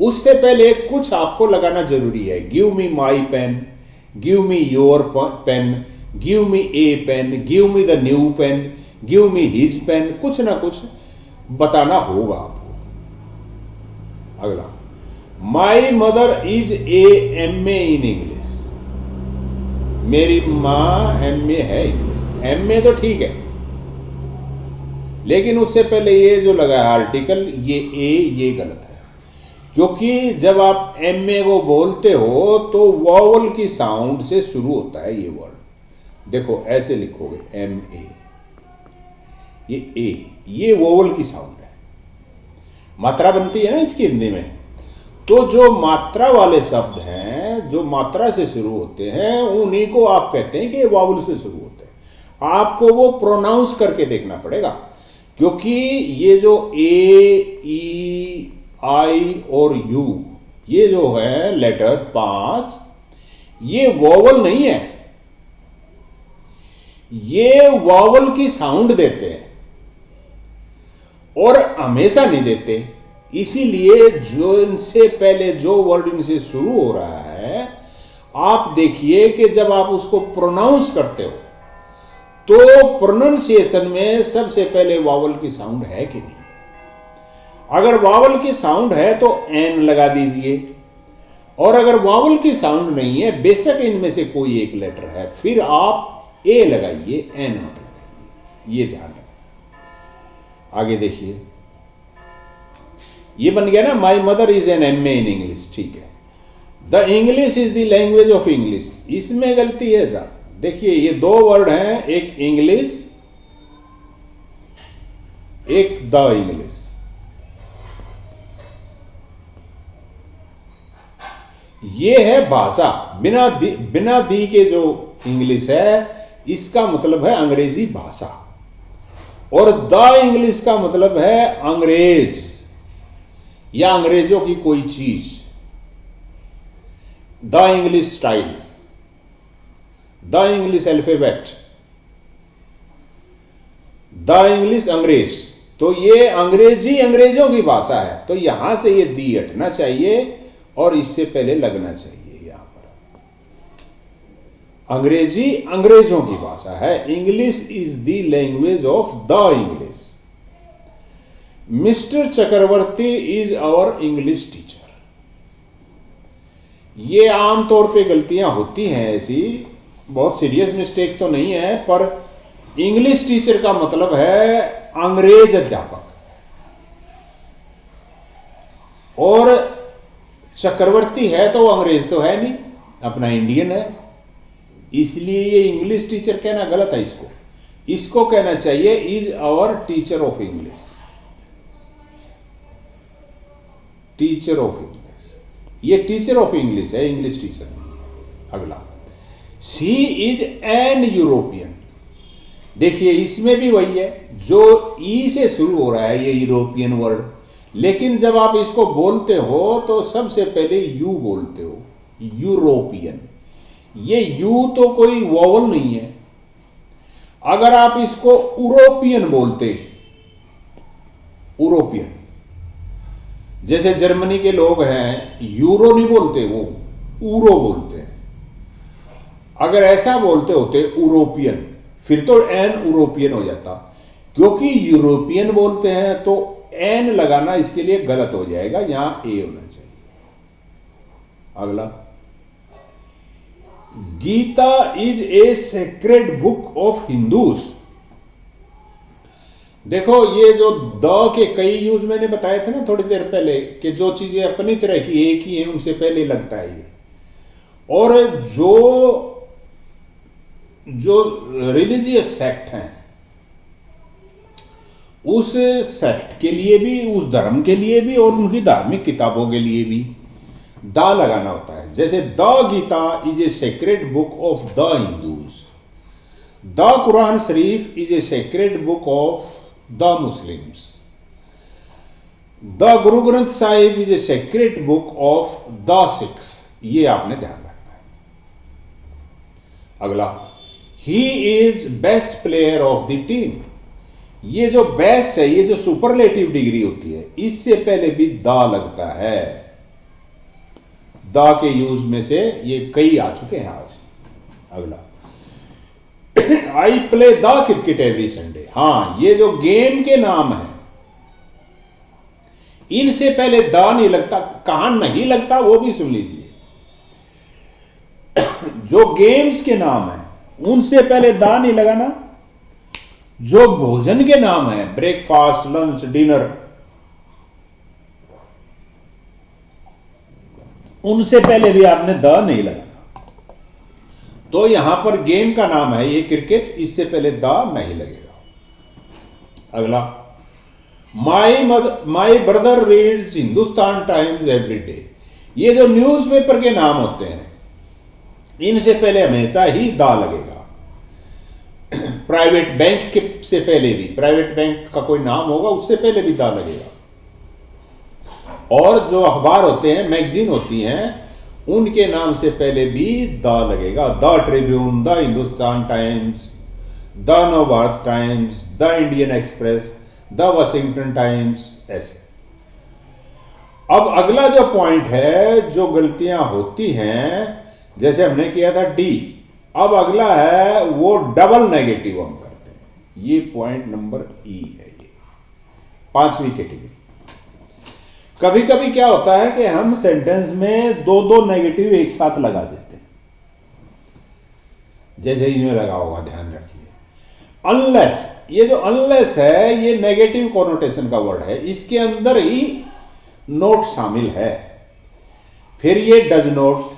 उससे पहले कुछ आपको लगाना जरूरी है। Give me my pen, give me your pen, give me a pen, give me the new pen, give me his pen, कुछ ना कुछ बताना होगा आपको। अगला, my mother is a MA in English, मेरी माँ MA है इंग्लिश में। MA तो ठीक है, लेकिन उससे पहले ये जो लगा है आर्टिकल, ये ये गलत है, क्योंकि जब आप MA को बोलते हो तो वॉवल की साउंड से शुरू होता है ये वर्ड। देखो ऐसे लिखोगे MA, ये ए, ये वोवल की साउंड है, मात्रा बनती है ना इसकी हिंदी में। तो जो मात्रा वाले शब्द हैं, जो मात्रा से शुरू होते हैं, उन्हीं को आप कहते हैं कि ये वोवल से शुरू होते हैं। आपको वो प्रोनाउंस करके देखना पड़ेगा, क्योंकि ये जो ए, ई, आई और यू, ये जो है लेटर 5, ये वोवल नहीं है, ये वोवल की साउंड देते हैं और हमेशा नहीं देते। इसीलिए जो इनसे पहले जो वर्ड इनसे शुरू हो रहा है, आप देखिए कि जब आप उसको प्रोनाउंस करते हो तो प्रोनाउंसिएशन में सबसे पहले वावल की साउंड है कि नहीं। अगर वावल की साउंड है तो एन लगा दीजिए, और अगर वावल की साउंड नहीं है, बेशक इनमें से कोई एक लेटर है, फिर आप ए लगाइए, एन मत लगाइए, ये ध्यान रखें। आगे देखिए, ये बन गया ना, माई mother is an MA in English, ठीक है। The English is the language of English, इसमें गलती है साहब। देखिए ये दो वर्ड हैं, एक इंग्लिश, एक द इंग्लिश। ये है भाषा, बिना दी के जो इंग्लिश है, इसका मतलब है अंग्रेजी भाषा, और द इंग्लिश का मतलब है अंग्रेज या अंग्रेजों की कोई चीज। The English style, the English alphabet, the English अंग्रेज, तो ये अंग्रेजी अंग्रेजों की भाषा है। तो यहां से ये दी हटना चाहिए और इससे पहले लगना चाहिए यहां पर, अंग्रेजी अंग्रेजों की भाषा है। English is the language of the English. Mister Chakravarti is our English teacher. ये आमतौर पे गलतियां होती हैं ऐसी, बहुत सीरियस मिस्टेक तो नहीं है, पर इंग्लिश टीचर का मतलब है अंग्रेज अध्यापक, और चक्रवर्ती है तो अंग्रेज तो है नहीं, अपना इंडियन है, इसलिए ये इंग्लिश टीचर कहना गलत है। इसको कहना चाहिए is our teacher of English, teacher of English. ये टीचर ऑफ इंग्लिश है, इंग्लिश टीचर नहीं है। अगला, शी इज एन यूरोपियन। देखिए इसमें भी वही है, जो ई से शुरू हो रहा है ये यूरोपियन वर्ड, लेकिन जब आप इसको बोलते हो तो सबसे पहले यू बोलते हो, यूरोपियन। ये यू तो कोई वोवल नहीं है। अगर आप इसको यूरोपियन बोलते, यूरोपियन, जैसे जर्मनी के लोग हैं, यूरो नहीं बोलते, वो यूरो बोलते हैं। अगर ऐसा बोलते होते यूरोपियन, फिर तो एन यूरोपियन हो जाता, क्योंकि यूरोपियन बोलते हैं तो एन लगाना इसके लिए गलत हो जाएगा, यहां ए होना चाहिए। अगला, Gita is a sacred book of Hindus. देखो ये जो द के कई यूज मैंने बताए थे ना थोड़ी देर पहले, कि जो चीजें अपनी तरह की एक ही हैं उनसे पहले लगता है ये, और जो रिलीजियस सेक्ट हैं उस सेक्ट के लिए भी, उस धर्म के लिए भी और उनकी धार्मिक किताबों के लिए भी दा लगाना होता है। जैसे the Gita is a sacred book of the Hindus, the Quran Sharif is a sacred book of the Muslims, the Guru Granth Sahib is a sacred book of the Sikhs. ये आपने ध्यान रखना है। अगला, he is best player of the team. ये जो best है, ये जो सुपरलेटिव डिग्री होती है, इससे पहले भी दा लगता है। दा के यूज में से ये कई आ चुके हैं आज। अगला, I play the cricket every Sunday. हां, ये जो गेम के नाम है, इनसे पहले दा नहीं लगता। कहां नहीं लगता वो भी सुन लीजिए। जो गेम्स के नाम है उनसे पहले दा नहीं लगाना। जो भोजन के नाम है, ब्रेकफास्ट, लंच, डिनर, उनसे पहले भी आपने द नहीं लगाना। तो यहां पर गेम का नाम है ये क्रिकेट, इससे पहले द नहीं लगेगा। अगला, my brother reads Hindustan times every day. ये जो न्यूज़पेपर के नाम होते हैं, इनसे पहले हमेशा ही दा लगेगा। प्राइवेट बैंक के से पहले भी, प्राइवेट बैंक का कोई नाम होगा उससे पहले भी दा लगेगा। और जो अखबार होते हैं, मैगजीन होती हैं, उनके नाम से पहले भी दा लगेगा। The Tribune, the Hindustan times, the Navbharat times, the Indian express, the Washington times, ऐसे। अब अगला जो पॉइंट है, जो गलतियां होती हैं, जैसे हमने किया था डी, अब अगला है वो डबल नेगेटिव हम करते हैं। ये पॉइंट नंबर ई है, ये 5वीं कैटेगरी। कभी कभी क्या होता है कि हम सेंटेंस में दो दो नेगेटिव एक साथ लगा देते हैं, जैसे इनमें लगा होगा, ध्यान रखिए। अनलेस, ये जो अनलेस है, ये नेगेटिव कॉनोटेशन का वर्ड है, इसके अंदर ही नोट शामिल है। फिर ये डज नोट,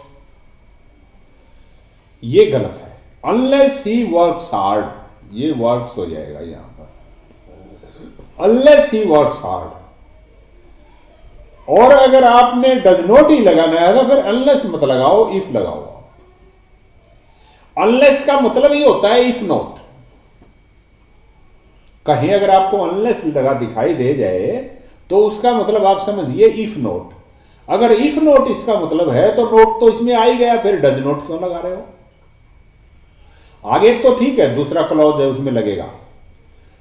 ये गलत है। अनलेस ही वर्क्स हार्ड, ये वर्क्स हो जाएगा यहां पर। Unless he works hard. और अगर आपने डज नॉट ही लगाना है तो फिर अनलेस मत लगाओ, इफ लगाओ आप। अनलेस का मतलब ही होता है इफ नॉट। कहीं अगर आपको अनलेस लगा दिखाई दे जाए तो उसका मतलब आप समझिए इफ नॉट। अगर इफ नॉट इसका मतलब है तो नोट तो इसमें आ ही गया, फिर डज नॉट क्यों लगा रहे हो? आगे तो ठीक है, दूसरा क्लॉज है उसमें लगेगा,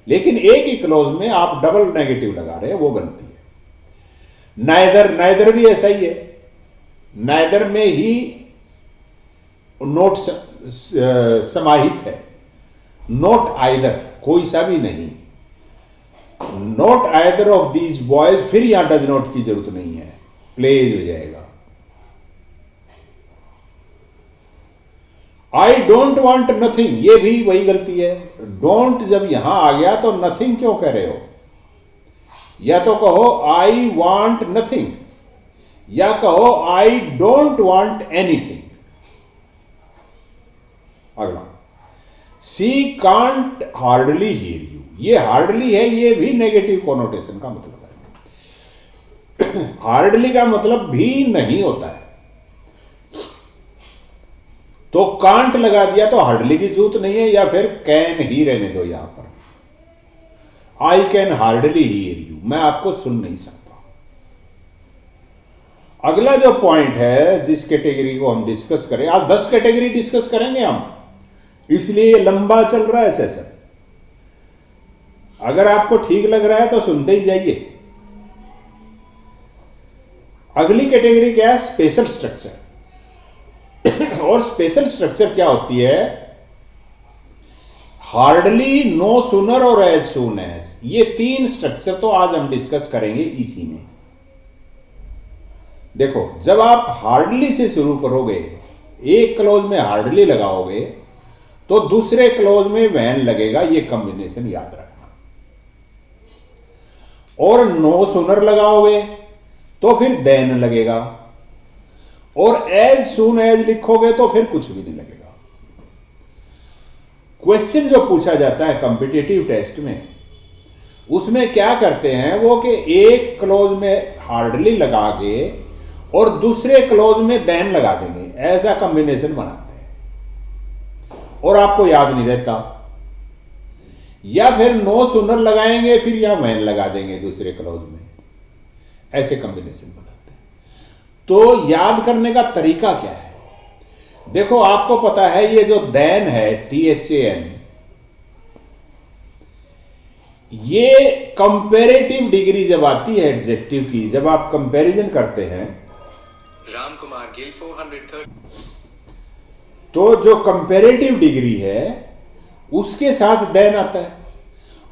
लेकिन एक ही क्लॉज में आप डबल नेगेटिव लगा रहे हैं, वो गलती है। नाइदर, नाइदर भी ऐसा ही है। नाइदर में ही नोट समाहित है। नोट आइदर, कोई सा भी नहीं। Note either of these boys, फिर यहां डज नॉट की जरूरत नहीं है, प्लेज हो जाएगा। आई डोंट वॉन्ट नथिंग, ये भी वही गलती है। डोंट जब यहां आ गया तो नथिंग क्यों कह रहे हो? या तो कहो आई वॉन्ट नथिंग, या कहो आई डोंट वॉन्ट एनीथिंग। अगला, सी कांट हार्डली हियर यू। ये हार्डली है, ये भी नेगेटिव कॉनोटेशन का मतलब है। हार्डली का मतलब भी नहीं होता है, तो कांट लगा दिया तो हार्डली की जरूरत नहीं है, या फिर कैन ही रहने दो यहां पर। I can hardly here you, मैं आपको सुन नहीं सकता। अगला जो पॉइंट है, जिस कैटेगरी को हम डिस्कस करें, आज 10 कैटेगरी डिस्कस करेंगे हम, इसलिए लंबा चल रहा है सेशन। अगर आपको ठीक लग रहा है तो सुनते ही जाइए। अगली कैटेगरी क्या है? Special structure. और स्पेशल स्ट्रक्चर क्या होती है? हार्डली, नो सूनर और एज सून एज। ये 3 स्ट्रक्चर तो आज हम डिस्कस करेंगे इसी में। देखो, जब आप हार्डली से शुरू करोगे, एक क्लोज में हार्डली लगाओगे तो दूसरे क्लोज में वैन लगेगा, ये कॉम्बिनेशन याद रखना। और नो सूनर लगाओगे तो फिर देन लगेगा, और एज सून एज लिखोगे तो फिर कुछ भी नहीं लगेगा। क्वेश्चन जो पूछा जाता है कॉम्पिटिटिव टेस्ट में, उसमें क्या करते हैं वो कि एक क्लोज में हार्डली लगा के और दूसरे क्लोज में देन लगा देंगे, ऐसा कॉम्बिनेशन बनाते हैं और आपको याद नहीं रहता। या फिर नो सुनर लगाएंगे फिर या वैन लगा देंगे दूसरे क्लोज में, ऐसे कॉम्बिनेशन बनाते हैं। तो याद करने का तरीका क्या है? देखो आपको पता है ये जो देन है THAN, ये कंपेरेटिव डिग्री जब आती है एडजेक्टिव की, जब आप कंपैरिजन करते हैं, राम कुमार गिल 430, तो जो कंपेरेटिव डिग्री है उसके साथ देन आता है।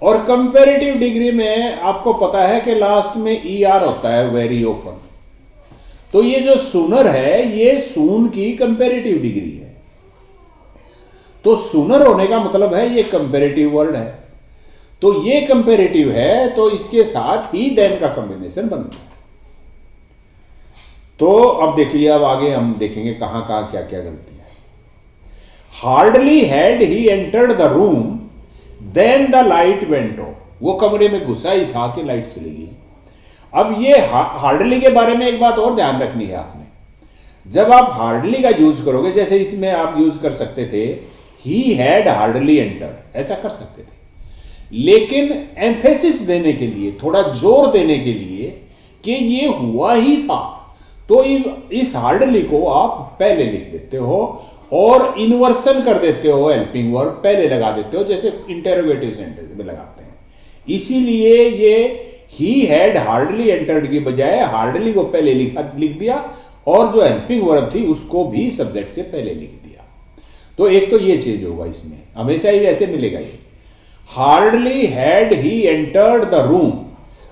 और कंपेरेटिव डिग्री में आपको पता है कि लास्ट में ER होता है वेरी ऑफन। तो ये जो सूनर है ये सून की कंपेरेटिव डिग्री है। तो सूनर होने का मतलब है ये कंपेरेटिव वर्ड है, तो ये कंपेरेटिव है तो इसके साथ ही देन का कॉम्बिनेशन बनता है। तो अब देखिए, अब आगे हम देखेंगे कहां कहां क्या क्या गलती है। Hardly had he entered the room then the light went off, वो कमरे में घुसा ही था कि लाइट चली गई। अब ये हार्डली के बारे में एक बात और ध्यान रखनी है आपने। जब आप हार्डली का यूज करोगे, जैसे इसमें आप यूज कर सकते थे ही हैड हार्डली एंटर्ड, ऐसा कर सकते थे, लेकिन एम्फेसिस देने के लिए, थोड़ा जोर देने के लिए कि ये हुआ ही था, तो इस हार्डली को आप पहले लिख देते हो और इन्वर्सन कर देते हो, हेल्पिंग वर्ब पहले लगा देते हो, जैसे इंटेरोगेटिव सेंटेंस में लगाते हैं। इसीलिए ये ही हैड हार्डली एंटर्ड की बजाय हार्डली को पहले लिख दिया और जो हेल्पिंग वर्ब थी उसको भी सब्जेक्ट से पहले लिख दिया। तो एक तो ये चेंज होगा, इसमें हमेशा ही ऐसे मिलेगा ये hardly had he entered the room.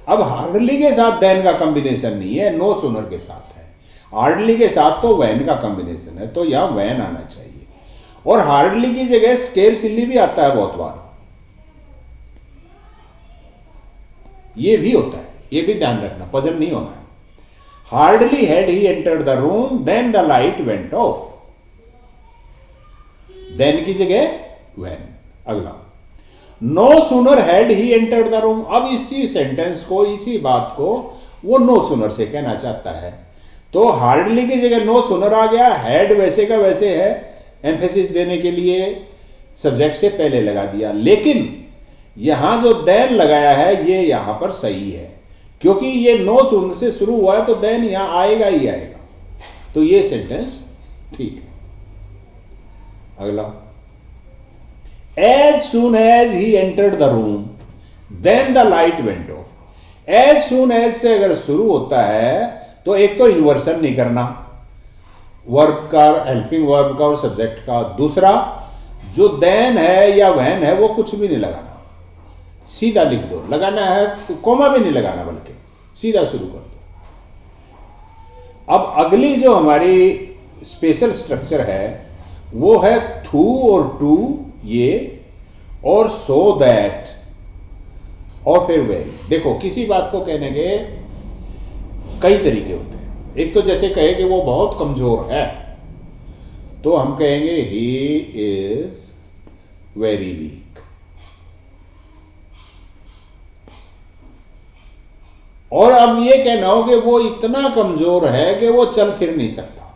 अब हार्डली के साथ देन का कॉम्बिनेशन नहीं है, नो सूनर के साथ है। हार्डली के साथ तो वैन का कॉम्बिनेशन है, तो यहां वैन आना चाहिए। और हार्डली की जगह स्केर्सली भी आता है बहुत बार, ये भी होता है, ये भी ध्यान रखना, पजल नहीं होना है। Hardly had he entered the room then the light went off, then की जगह वैन। अगला, no sooner had he entered the room. अब इसी सेंटेंस को, इसी बात को वो नो सूनर से कहना चाहता है, तो हार्डली की जगह नो सूनर आ गया, हैड वैसे का वैसे है, एम्फेसिस देने के लिए सब्जेक्ट से पहले लगा दिया। लेकिन यहां जो देन लगाया है ये यहां पर सही है, क्योंकि ये नो सूनर से शुरू हुआ है तो देन यहां आएगा ही आएगा, तो ये सेंटेंस ठीक है। अगला, as soon as he entered the room then the light went off. As soon as से अगर शुरू होता है तो एक तो इन्वर्सन नहीं करना वर्ब का, हेल्पिंग वर्ब का और सब्जेक्ट का। दूसरा, जो देन है या वैन है वो कुछ भी नहीं लगाना, सीधा लिख दो। लगाना है तो कोमा भी नहीं लगाना, बल्कि सीधा शुरू कर दो। अब अगली जो हमारी स्पेशल स्ट्रक्चर है वो है थू और टू, ये, और सो दैट, और फिर वेरी। देखो किसी बात को कहने के कई तरीके होते हैं। एक तो जैसे कहे कि वो बहुत कमजोर है, तो हम कहेंगे ही इज वेरी वीक। और अब ये कहना हो कि वो इतना कमजोर है कि वो चल फिर नहीं सकता,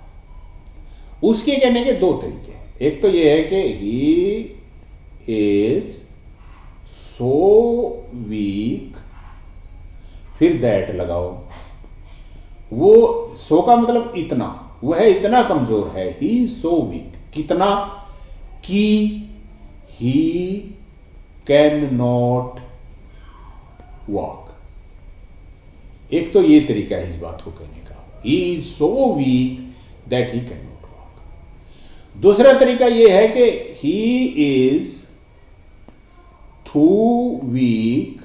उसके कहने के दो तरीके हैं। एक तो ये है कि ही इज सो वीक, फिर दैट लगाओ। वो सो का मतलब इतना, वह इतना कमजोर है, ही सो वीक। कितना? कि ही कैन नॉट वॉक। एक तो ये तरीका है इस बात को कहने का, he is so weak that he can not walk. दूसरा तरीका ये है कि ही इज टू वीक।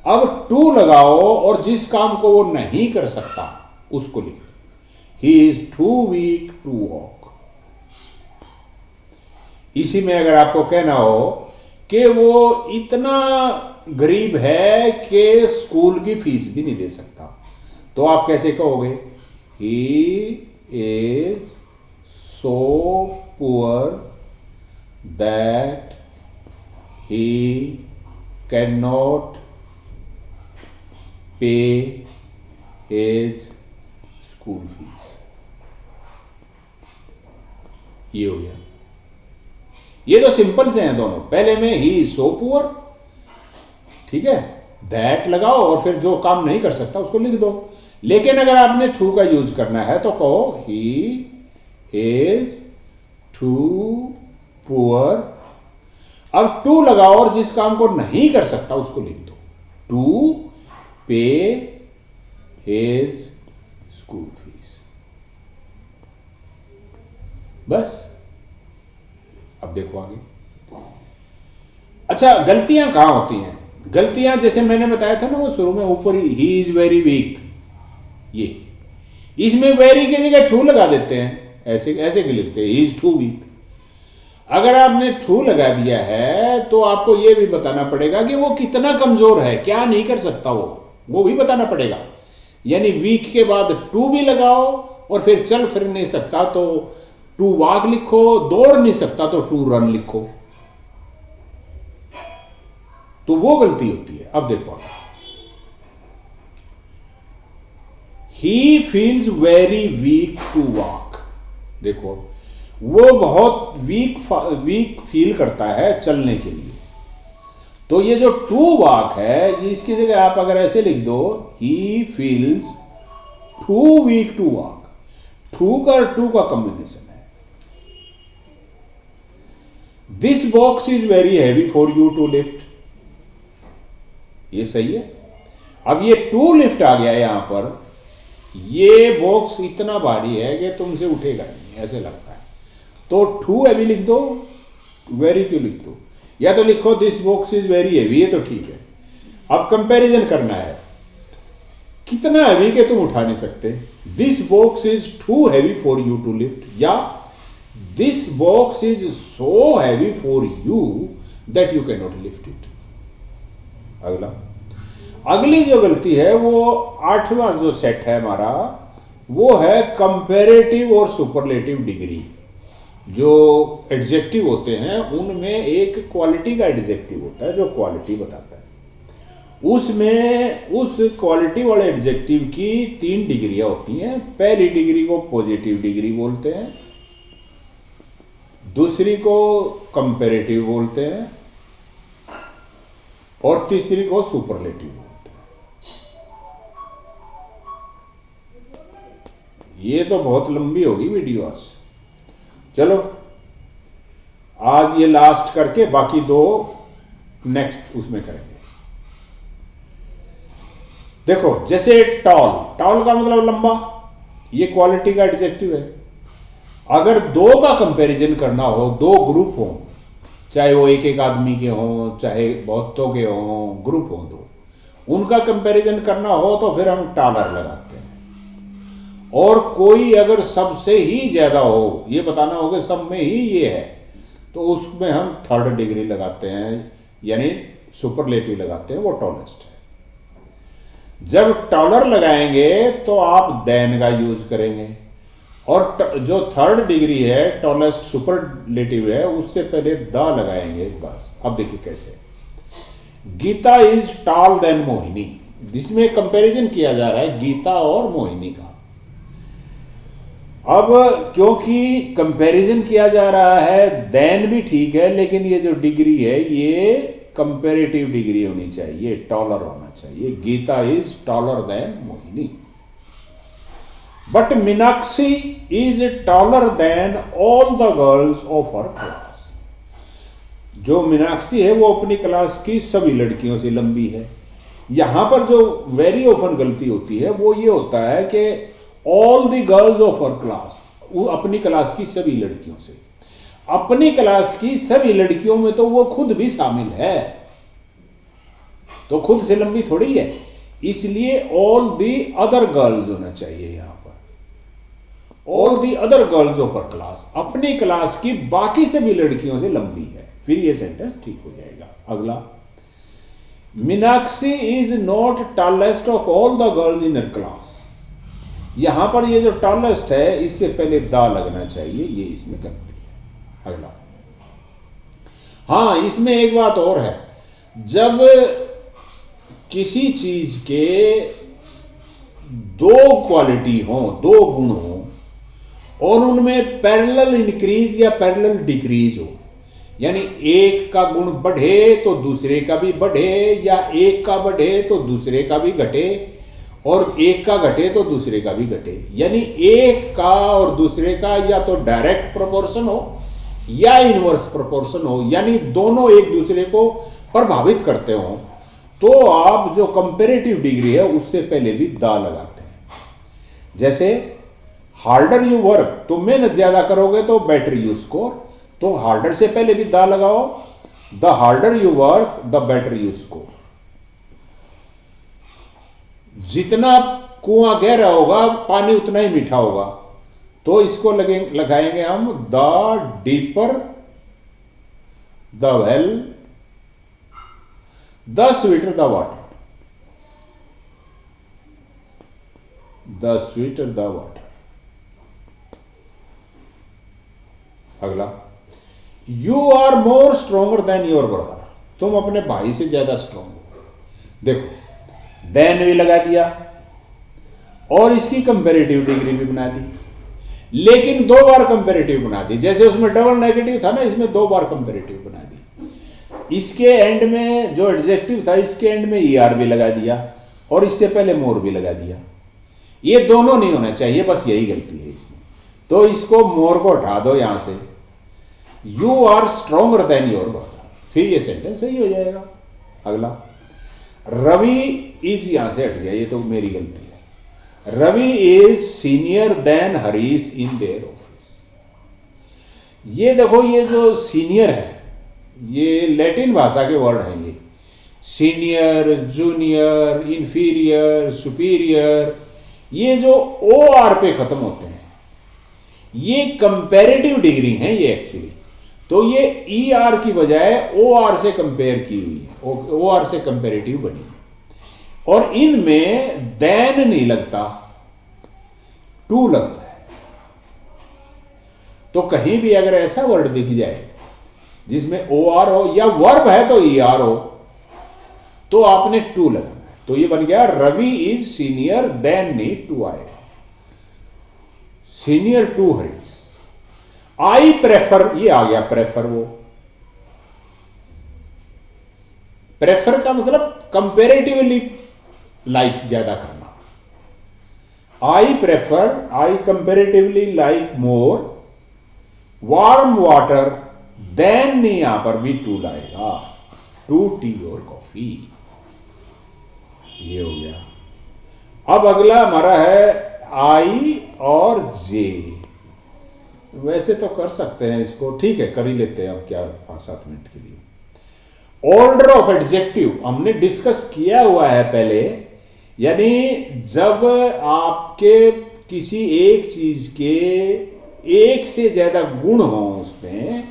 अब टू लगाओ और जिस काम को वो नहीं कर सकता उसको लिखो, he is too weak to walk. इसी में अगर आपको कहना हो कि वो इतना गरीब है कि स्कूल की फीस भी नहीं दे सकता, तो आप कैसे कहोगे? He is so poor that he can not पे एज स्कूल फीस। ये हो गया। ये तो सिंपल से हैं दोनों। पहले में ही इज सो पुअर, ठीक है, दैट लगाओ और फिर जो काम नहीं कर सकता उसको लिख दो। लेकिन अगर आपने टू का यूज करना है तो कहो ही इज टू पुअर। अब टू लगाओ और जिस काम को नहीं कर सकता उसको लिख दो, टू पे हिज स्कूल फीस। बस। अब देखो आगे। अच्छा, गलतियां कहां होती हैं? गलतियां जैसे मैंने बताया था ना वो शुरू में, ऊपर ही इज वेरी वीक, ये इसमें वेरी की जगह टू लगा देते हैं, ऐसे ऐसे क्यों लिखते हैं, ही इज टू वीक। अगर आपने टू लगा दिया है तो आपको यह भी बताना पड़ेगा कि वो कितना कमजोर है, क्या नहीं कर सकता वो भी बताना पड़ेगा। यानी वीक के बाद टू भी लगाओ और फिर चल फिर नहीं सकता तो टू वॉक लिखो, दौड़ नहीं सकता तो टू रन लिखो। तो वो गलती होती है। अब देखो, he feels very weak to walk. देखो, वो बहुत वीक फील करता है चलने के लिए। तो ये जो टू वॉक है, इसकी जगह आप अगर ऐसे लिख दो, he feels too weak to walk. Too का टू का कॉम्बिनेशन है। This box is very heavy for you to lift. ये सही है। अब ये टू लिफ्ट आ गया यहां पर, ये बॉक्स इतना भारी है कि तुमसे उठेगा नहीं, ऐसे लगता है। तो टू हैवी लिख दो, वेरी क्यों लिख दो? या तो लिखो this box is very heavy, ये तो ठीक है। अब कंपैरिजन करना है, कितना हैवी के तुम उठा नहीं सकते। This box is too heavy for you to lift, या this box is so heavy for you that you can not lift it. अगली जो गलती है वो 8वां जो सेट है हमारा, वो है कंपैरेटिव और सुपरलेटिव डिग्री। जो एडजेक्टिव होते हैं उनमें एक क्वालिटी का एडजेक्टिव होता है जो क्वालिटी बताता है। उसमें उस क्वालिटी वाले एडजेक्टिव की 3 डिग्रियां होती हैं। पहली डिग्री को पॉजिटिव डिग्री बोलते हैं, दूसरी को कंपैरेटिव बोलते हैं और तीसरी को सुपरलेटिव बोलते हैं। ये तो बहुत लंबी होगी वीडियो आज। चलो आज ये लास्ट करके बाकी 2 नेक्स्ट उसमें करेंगे। देखो, जैसे टॉल, टॉल का मतलब लंबा, ये क्वालिटी का एडजेक्टिव है। अगर 2 का कंपैरिजन करना हो, 2 ग्रुप हो, चाहे वो एक आदमी के हों चाहे बहुतों के हों, ग्रुप हो 2, उनका कंपैरिजन करना हो तो फिर हम टॉलर लगाते हैं। और कोई अगर सबसे ही ज्यादा हो, ये बताना हो कि सब में ही ये है, तो उसमें हम थर्ड डिग्री लगाते हैं, यानी सुपरलेटिव लगाते हैं, वो टॉलेस्ट है। जब टॉलर लगाएंगे तो आप देन का यूज करेंगे, और जो थर्ड डिग्री है टॉलेस्ट सुपरलेटिव है, उससे पहले द लगाएंगे बस। अब देखिए कैसे, Gita is tall than Mohini. जिसमें कंपैरिजन किया जा रहा है गीता और मोहिनी का। अब क्योंकि कंपैरिजन किया जा रहा है, देन भी ठीक है, लेकिन ये जो डिग्री है ये कंपैरेटिव डिग्री होनी चाहिए, टॉलर होना चाहिए। Gita is taller than Mohini, but Meenakshi is taller than all the girls of her class. जो मीनाक्षी है वो अपनी क्लास की सभी लड़कियों से लंबी है। यहां पर जो वेरी ऑफन गलती होती है वो ये होता है कि all the girls of her class, वो अपनी क्लास की सभी लड़कियों से। अपनी क्लास की सभी लड़कियों में तो वो खुद भी शामिल है, तो खुद से लंबी थोड़ी है, इसलिए ऑल द अदर गर्ल्स होना चाहिए यहां पर। All the other girls of her class, अपनी क्लास की बाकी सभी लड़कियों से लंबी है, फिर ये सेंटेंस ठीक हो जाएगा। अगला, Meenakshi is not tallest of all the girls in her class. यहां पर ये जो टॉलेस्ट है इससे पहले दा लगना चाहिए, ये इसमें गलती है। अगला, हाँ इसमें एक बात और है, जब किसी चीज के दो क्वालिटी हो, दो गुण हो, और उनमें पैरेलल इंक्रीज या पैरेलल डिक्रीज हो, यानी एक का गुण बढ़े तो दूसरे का भी बढ़े, या एक का बढ़े तो दूसरे का भी घटे, और एक का घटे तो दूसरे का भी घटे, यानी एक का और दूसरे का या तो डायरेक्ट प्रोपोर्शन हो या इनवर्स प्रोपोर्शन हो, यानी दोनों एक दूसरे को प्रभावित करते हो, तो आप जो कंपेरेटिव डिग्री है उससे पहले भी दा लगाते हैं। जैसे हार्डर यू वर्क, तो मेहनत ज्यादा करोगे तो बेटर यू स्कोर, तो हार्डर से पहले भी दा लगाओ, the harder you work the better you score. जितना कुआं गहरा होगा पानी उतना ही मीठा होगा, तो इसको लगाएंगे हम the deeper the well the sweeter the water, the sweeter the water. अगला, you are more stronger than your brother, तुम अपने भाई से ज्यादा स्ट्रोंग हो। देखो देन भी लगा दिया और इसकी कंपेरेटिव डिग्री भी बना दी, लेकिन दो बार कंपेरेटिव बना दी। जैसे उसमें डबल नेगेटिव था ना, इसमें दो बार कंपेरेटिव बना दी। इसके एंड में जो एडजेक्टिव था, इसके एंड में ईआर भी लगा दिया और इससे पहले मोर भी लगा दिया। ये दोनों नहीं होना चाहिए, बस यही गलती है इसमें। तो इसको मोर को हटा दो यहां से, you are stronger than your brother, फिर ये सेंटेंस सही हो जाएगा। अगला, रवि इज यहां से हट गया, ये तो मेरी गलती है। Ravi is senior than Harish in their office. ये देखो, ये जो सीनियर है ये लैटिन भाषा के वर्ड हैं। ये सीनियर, जूनियर, इंफीरियर, सुपीरियर, ये जो ओ आर पे खत्म होते हैं, ये कंपैरेटिव डिग्री हैं ये एक्चुअली। तो ये ई आर की बजाय ओ आर से कंपेयर की हुई है, ओ आर से कंपेरेटिव बनी है। और इनमें देन नहीं लगता, टू लगता है। तो कहीं भी अगर ऐसा वर्ड दिख जाए जिसमें ओ आर हो या वर्ब है तो ई आर हो, तो आपने टू लगाना है। तो ये बन गया रवि इज सीनियर देन नहीं टू आएगा, senior to Harish. I prefer, ये आ गया प्रेफर। वो प्रेफर का मतलब कंपेरेटिवली लाइक ज्यादा करना। I prefer, I comparatively like more warm water than नहीं, यहां पर भी टू लाएगा, टू टी और कॉफी। ये हो गया। अब अगला हमारा है आई और जे। वैसे तो कर सकते हैं इसको, ठीक है कर ही लेते हैं अब, क्या 5-7 मिनट के लिए। ऑर्डर ऑफ एडजेक्टिव हमने डिस्कस किया हुआ है पहले, यानी जब आपके किसी एक चीज के एक से ज्यादा गुण हो उसमें,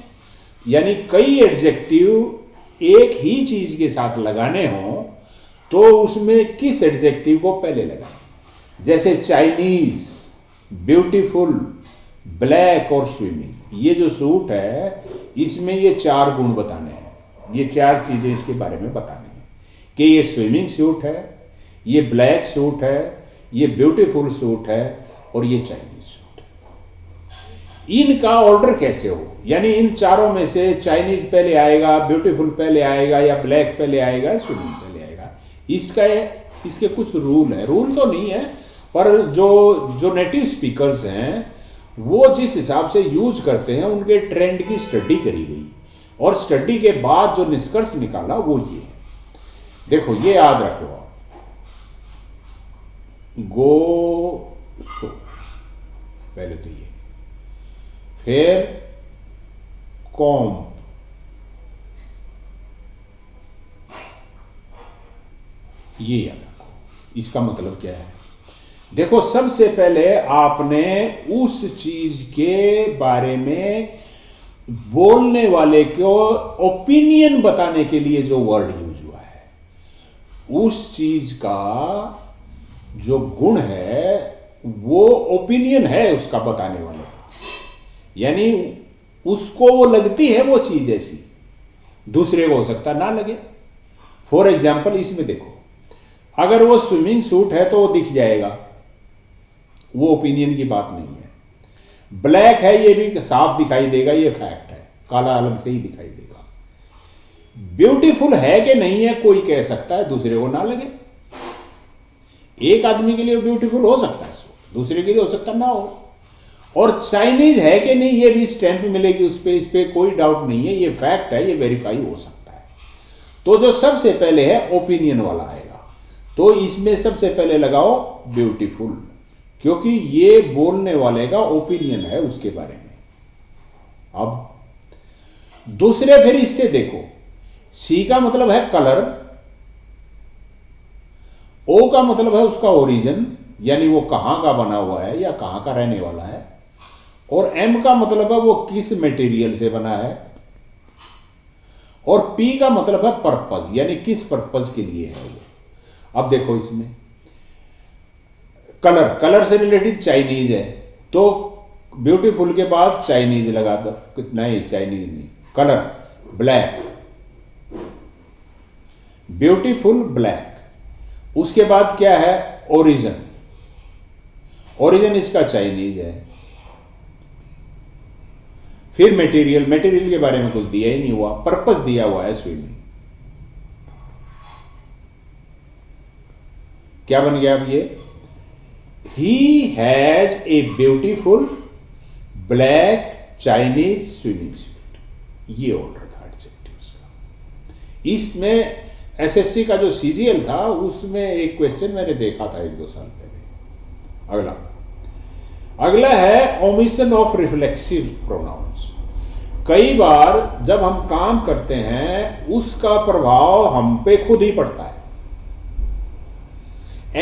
यानी कई एडजेक्टिव एक ही चीज के साथ लगाने हो, तो उसमें किस एडजेक्टिव को पहले लगाएं। जैसे चाइनीज, ब्यूटीफुल, ब्लैक और स्विमिंग। ये जो सूट है इसमें ये 4 गुण बताने हैं, ये 4 चीजें इसके बारे में बतानी है कि ये स्विमिंग सूट है, ये ब्लैक सूट है, ये ब्यूटीफुल सूट है और ये चाइनीज सूट है। इनका ऑर्डर कैसे हो, यानी इन चारों में से चाइनीज पहले आएगा, ब्यूटीफुल पहले आएगा, या ब्लैक पहले आएगा, स्विमिंग पहले आएगा। इसके कुछ रूल है, रूल तो नहीं है पर जो नेटिव स्पीकर्स हैं वो जिस हिसाब से यूज करते हैं उनके ट्रेंड की स्टडी करी गई, और स्टडी के बाद जो निष्कर्ष निकाला वो ये। देखो ये याद रखो आप, गो सो पहले तो ये, फिर कॉम, ये याद रखो। इसका मतलब क्या है, देखो सबसे पहले आपने उस चीज के बारे में बोलने वाले को ओपिनियन बताने के लिए जो वर्ड यूज हुआ है, उस चीज का जो गुण है वो ओपिनियन है उसका बताने वाले, यानी उसको वो लगती है वो चीज ऐसी, दूसरे को हो सकता ना लगे। फॉर एग्जाम्पल इसमें देखो, अगर वो स्विमिंग सूट है तो वो दिख जाएगा, वो ओपिनियन की बात नहीं है। ब्लैक है ये भी साफ दिखाई देगा, ये फैक्ट है, काला अलग से ही दिखाई देगा। ब्यूटीफुल है कि नहीं है कोई कह सकता है, दूसरे को ना लगे। एक आदमी के लिए ब्यूटीफुल हो सकता है, दूसरे के लिए हो सकता ना हो। और चाइनीज है कि नहीं ये भी स्टैंप मिलेगी उस पर, इस पर कोई डाउट नहीं है, ये फैक्ट है, ये वेरीफाई हो सकता है। तो जो सबसे पहले है ओपिनियन वाला आएगा, तो इसमें सबसे पहले लगाओ ब्यूटीफुल, क्योंकि ये बोलने वाले का ओपिनियन है उसके बारे में। अब दूसरे फिर इससे देखो, सी का मतलब है कलर, ओ का मतलब है उसका ओरिजिन, यानी वो कहां का बना हुआ है या कहां का रहने वाला है, और एम का मतलब है वो किस मटेरियल से बना है, और पी का मतलब है पर्पज, यानी किस पर्पज के लिए है वो। अब देखो इसमें कलर, कलर से रिलेटेड चाइनीज है, तो ब्यूटीफुल के बाद चाइनीज लगा दो, नहीं चाइनीज नहीं, कलर ब्लैक, ब्यूटीफुल ब्लैक। उसके बाद क्या है, ओरिजिन, ओरिजिन इसका चाइनीज है। फिर मटेरियल, मटेरियल के बारे में कुछ दिया ही नहीं हुआ, पर्पस दिया हुआ है स्विमिंग। क्या बन गया अब ये, he has a beautiful black Chinese swimming suit, ये ऑर्डर था एडजेक्टिव्स का। इसमें एसएससी का जो सीजीएल था उसमें एक क्वेश्चन मैंने देखा था 1-2 साल पहले। अगला है ओमिशन ऑफ रिफ्लेक्सिव प्रोनाउंस। कई बार जब हम काम करते हैं उसका प्रभाव हम पे खुद ही पड़ता है,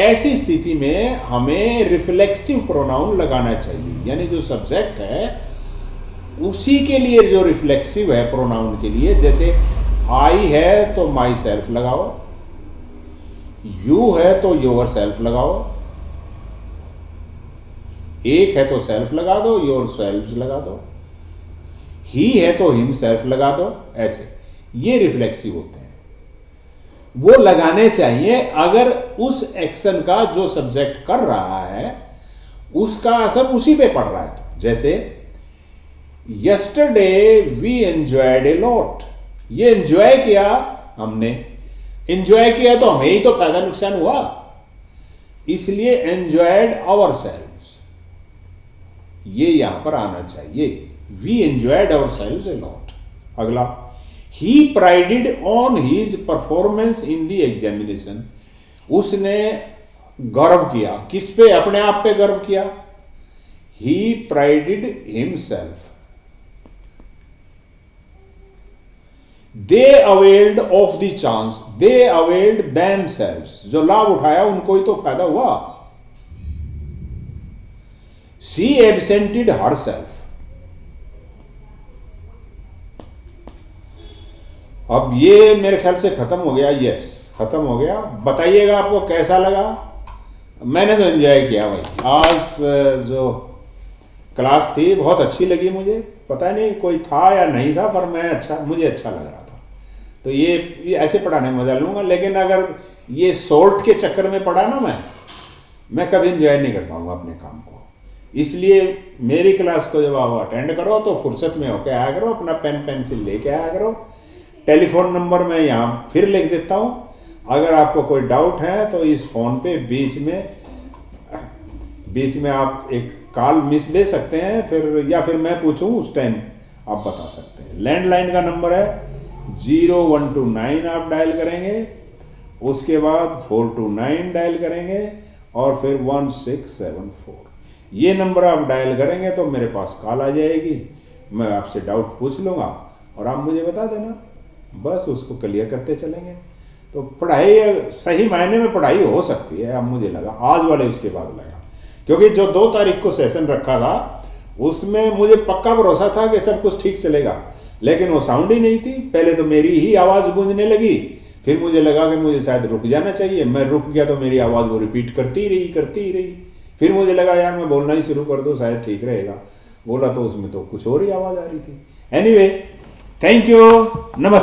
ऐसी स्थिति में हमें रिफ्लेक्सिव प्रोनाउन लगाना चाहिए, यानी जो सब्जेक्ट है उसी के लिए जो रिफ्लेक्सिव है प्रोनाउन के लिए। जैसे आई है तो माई सेल्फ लगाओ, यू है तो योर सेल्फ लगाओ, एक है तो सेल्फ लगा दो, योर सेल्फ लगा दो, ही है तो हिम सेल्फ लगा दो, ऐसे ये रिफ्लेक्सिव होते हैं, वो लगाने चाहिए अगर उस एक्शन का जो सब्जेक्ट कर रहा है उसका असर उसी पे पड़ रहा है। तो जैसे yesterday we enjoyed a lot, ये एंजॉय किया हमने, एंजॉय किया तो हमें ही तो फायदा नुकसान हुआ, इसलिए एंजॉयड आवर सेल्व्स, ये यहां पर आना चाहिए, we enjoyed ourselves a lot. अगला, he prided on his performance in the examination, उसने गर्व किया, किस पे, अपने आप पे गर्व किया, he prided himself. They availed of the chance, they availed themselves, जो लाभ उठाया उनको ही तो फायदा हुआ। She absented herself. अब ये मेरे ख्याल से खत्म हो गया, यस खत्म हो गया। बताइएगा आपको कैसा लगा। मैंने तो एंजॉय किया भाई, आज जो क्लास थी बहुत अच्छी लगी मुझे, पता नहीं कोई था या नहीं था, पर मुझे अच्छा लग रहा था। तो ये ऐसे पढ़ाने में मजा लूँगा, लेकिन अगर ये शॉर्ट के चक्कर में पढ़ा ना मैं कभी एंजॉय नहीं कर पाऊँगा अपने काम को। इसलिए मेरी क्लास को जब आप अटेंड करो तो फुर्सत में होकर आया करो, अपना पेन पेंसिल लेके आया करो। टेलीफोन नंबर मैं यहाँ फिर लिख देता हूँ, अगर आपको कोई डाउट है तो इस फ़ोन पे बीच में आप एक कॉल मिस दे सकते हैं, फिर या फिर मैं पूछूं उस टाइम आप बता सकते हैं। लैंडलाइन का नंबर है 0129 आप डायल करेंगे, उसके बाद 429 डायल करेंगे और फिर 1674, ये नंबर आप डायल करेंगे तो मेरे पास कॉल आ जाएगी, मैं आपसे डाउट पूछ लूँगा और आप मुझे बता देना, बस उसको क्लियर करते चलेंगे। तो पढ़ाई सही मायने में पढ़ाई हो सकती है, अब मुझे लगा आज वाले उसके बाद लगा, क्योंकि जो 2 तारीख को सेशन रखा था उसमें मुझे पक्का भरोसा था कि सब कुछ ठीक चलेगा, लेकिन वो साउंड ही नहीं थी। पहले तो मेरी ही आवाज़ गूंजने लगी, फिर मुझे लगा कि मुझे शायद रुक जाना चाहिए, मैं रुक गया तो मेरी आवाज़ वो रिपीट करती ही रही। फिर मुझे लगा यार मैं बोलना ही शुरू कर दूँ शायद ठीक रहेगा, बोला तो उसमें तो कुछ और ही आवाज़ आ रही थी। एनीवे, थैंक यू, नमस्कार।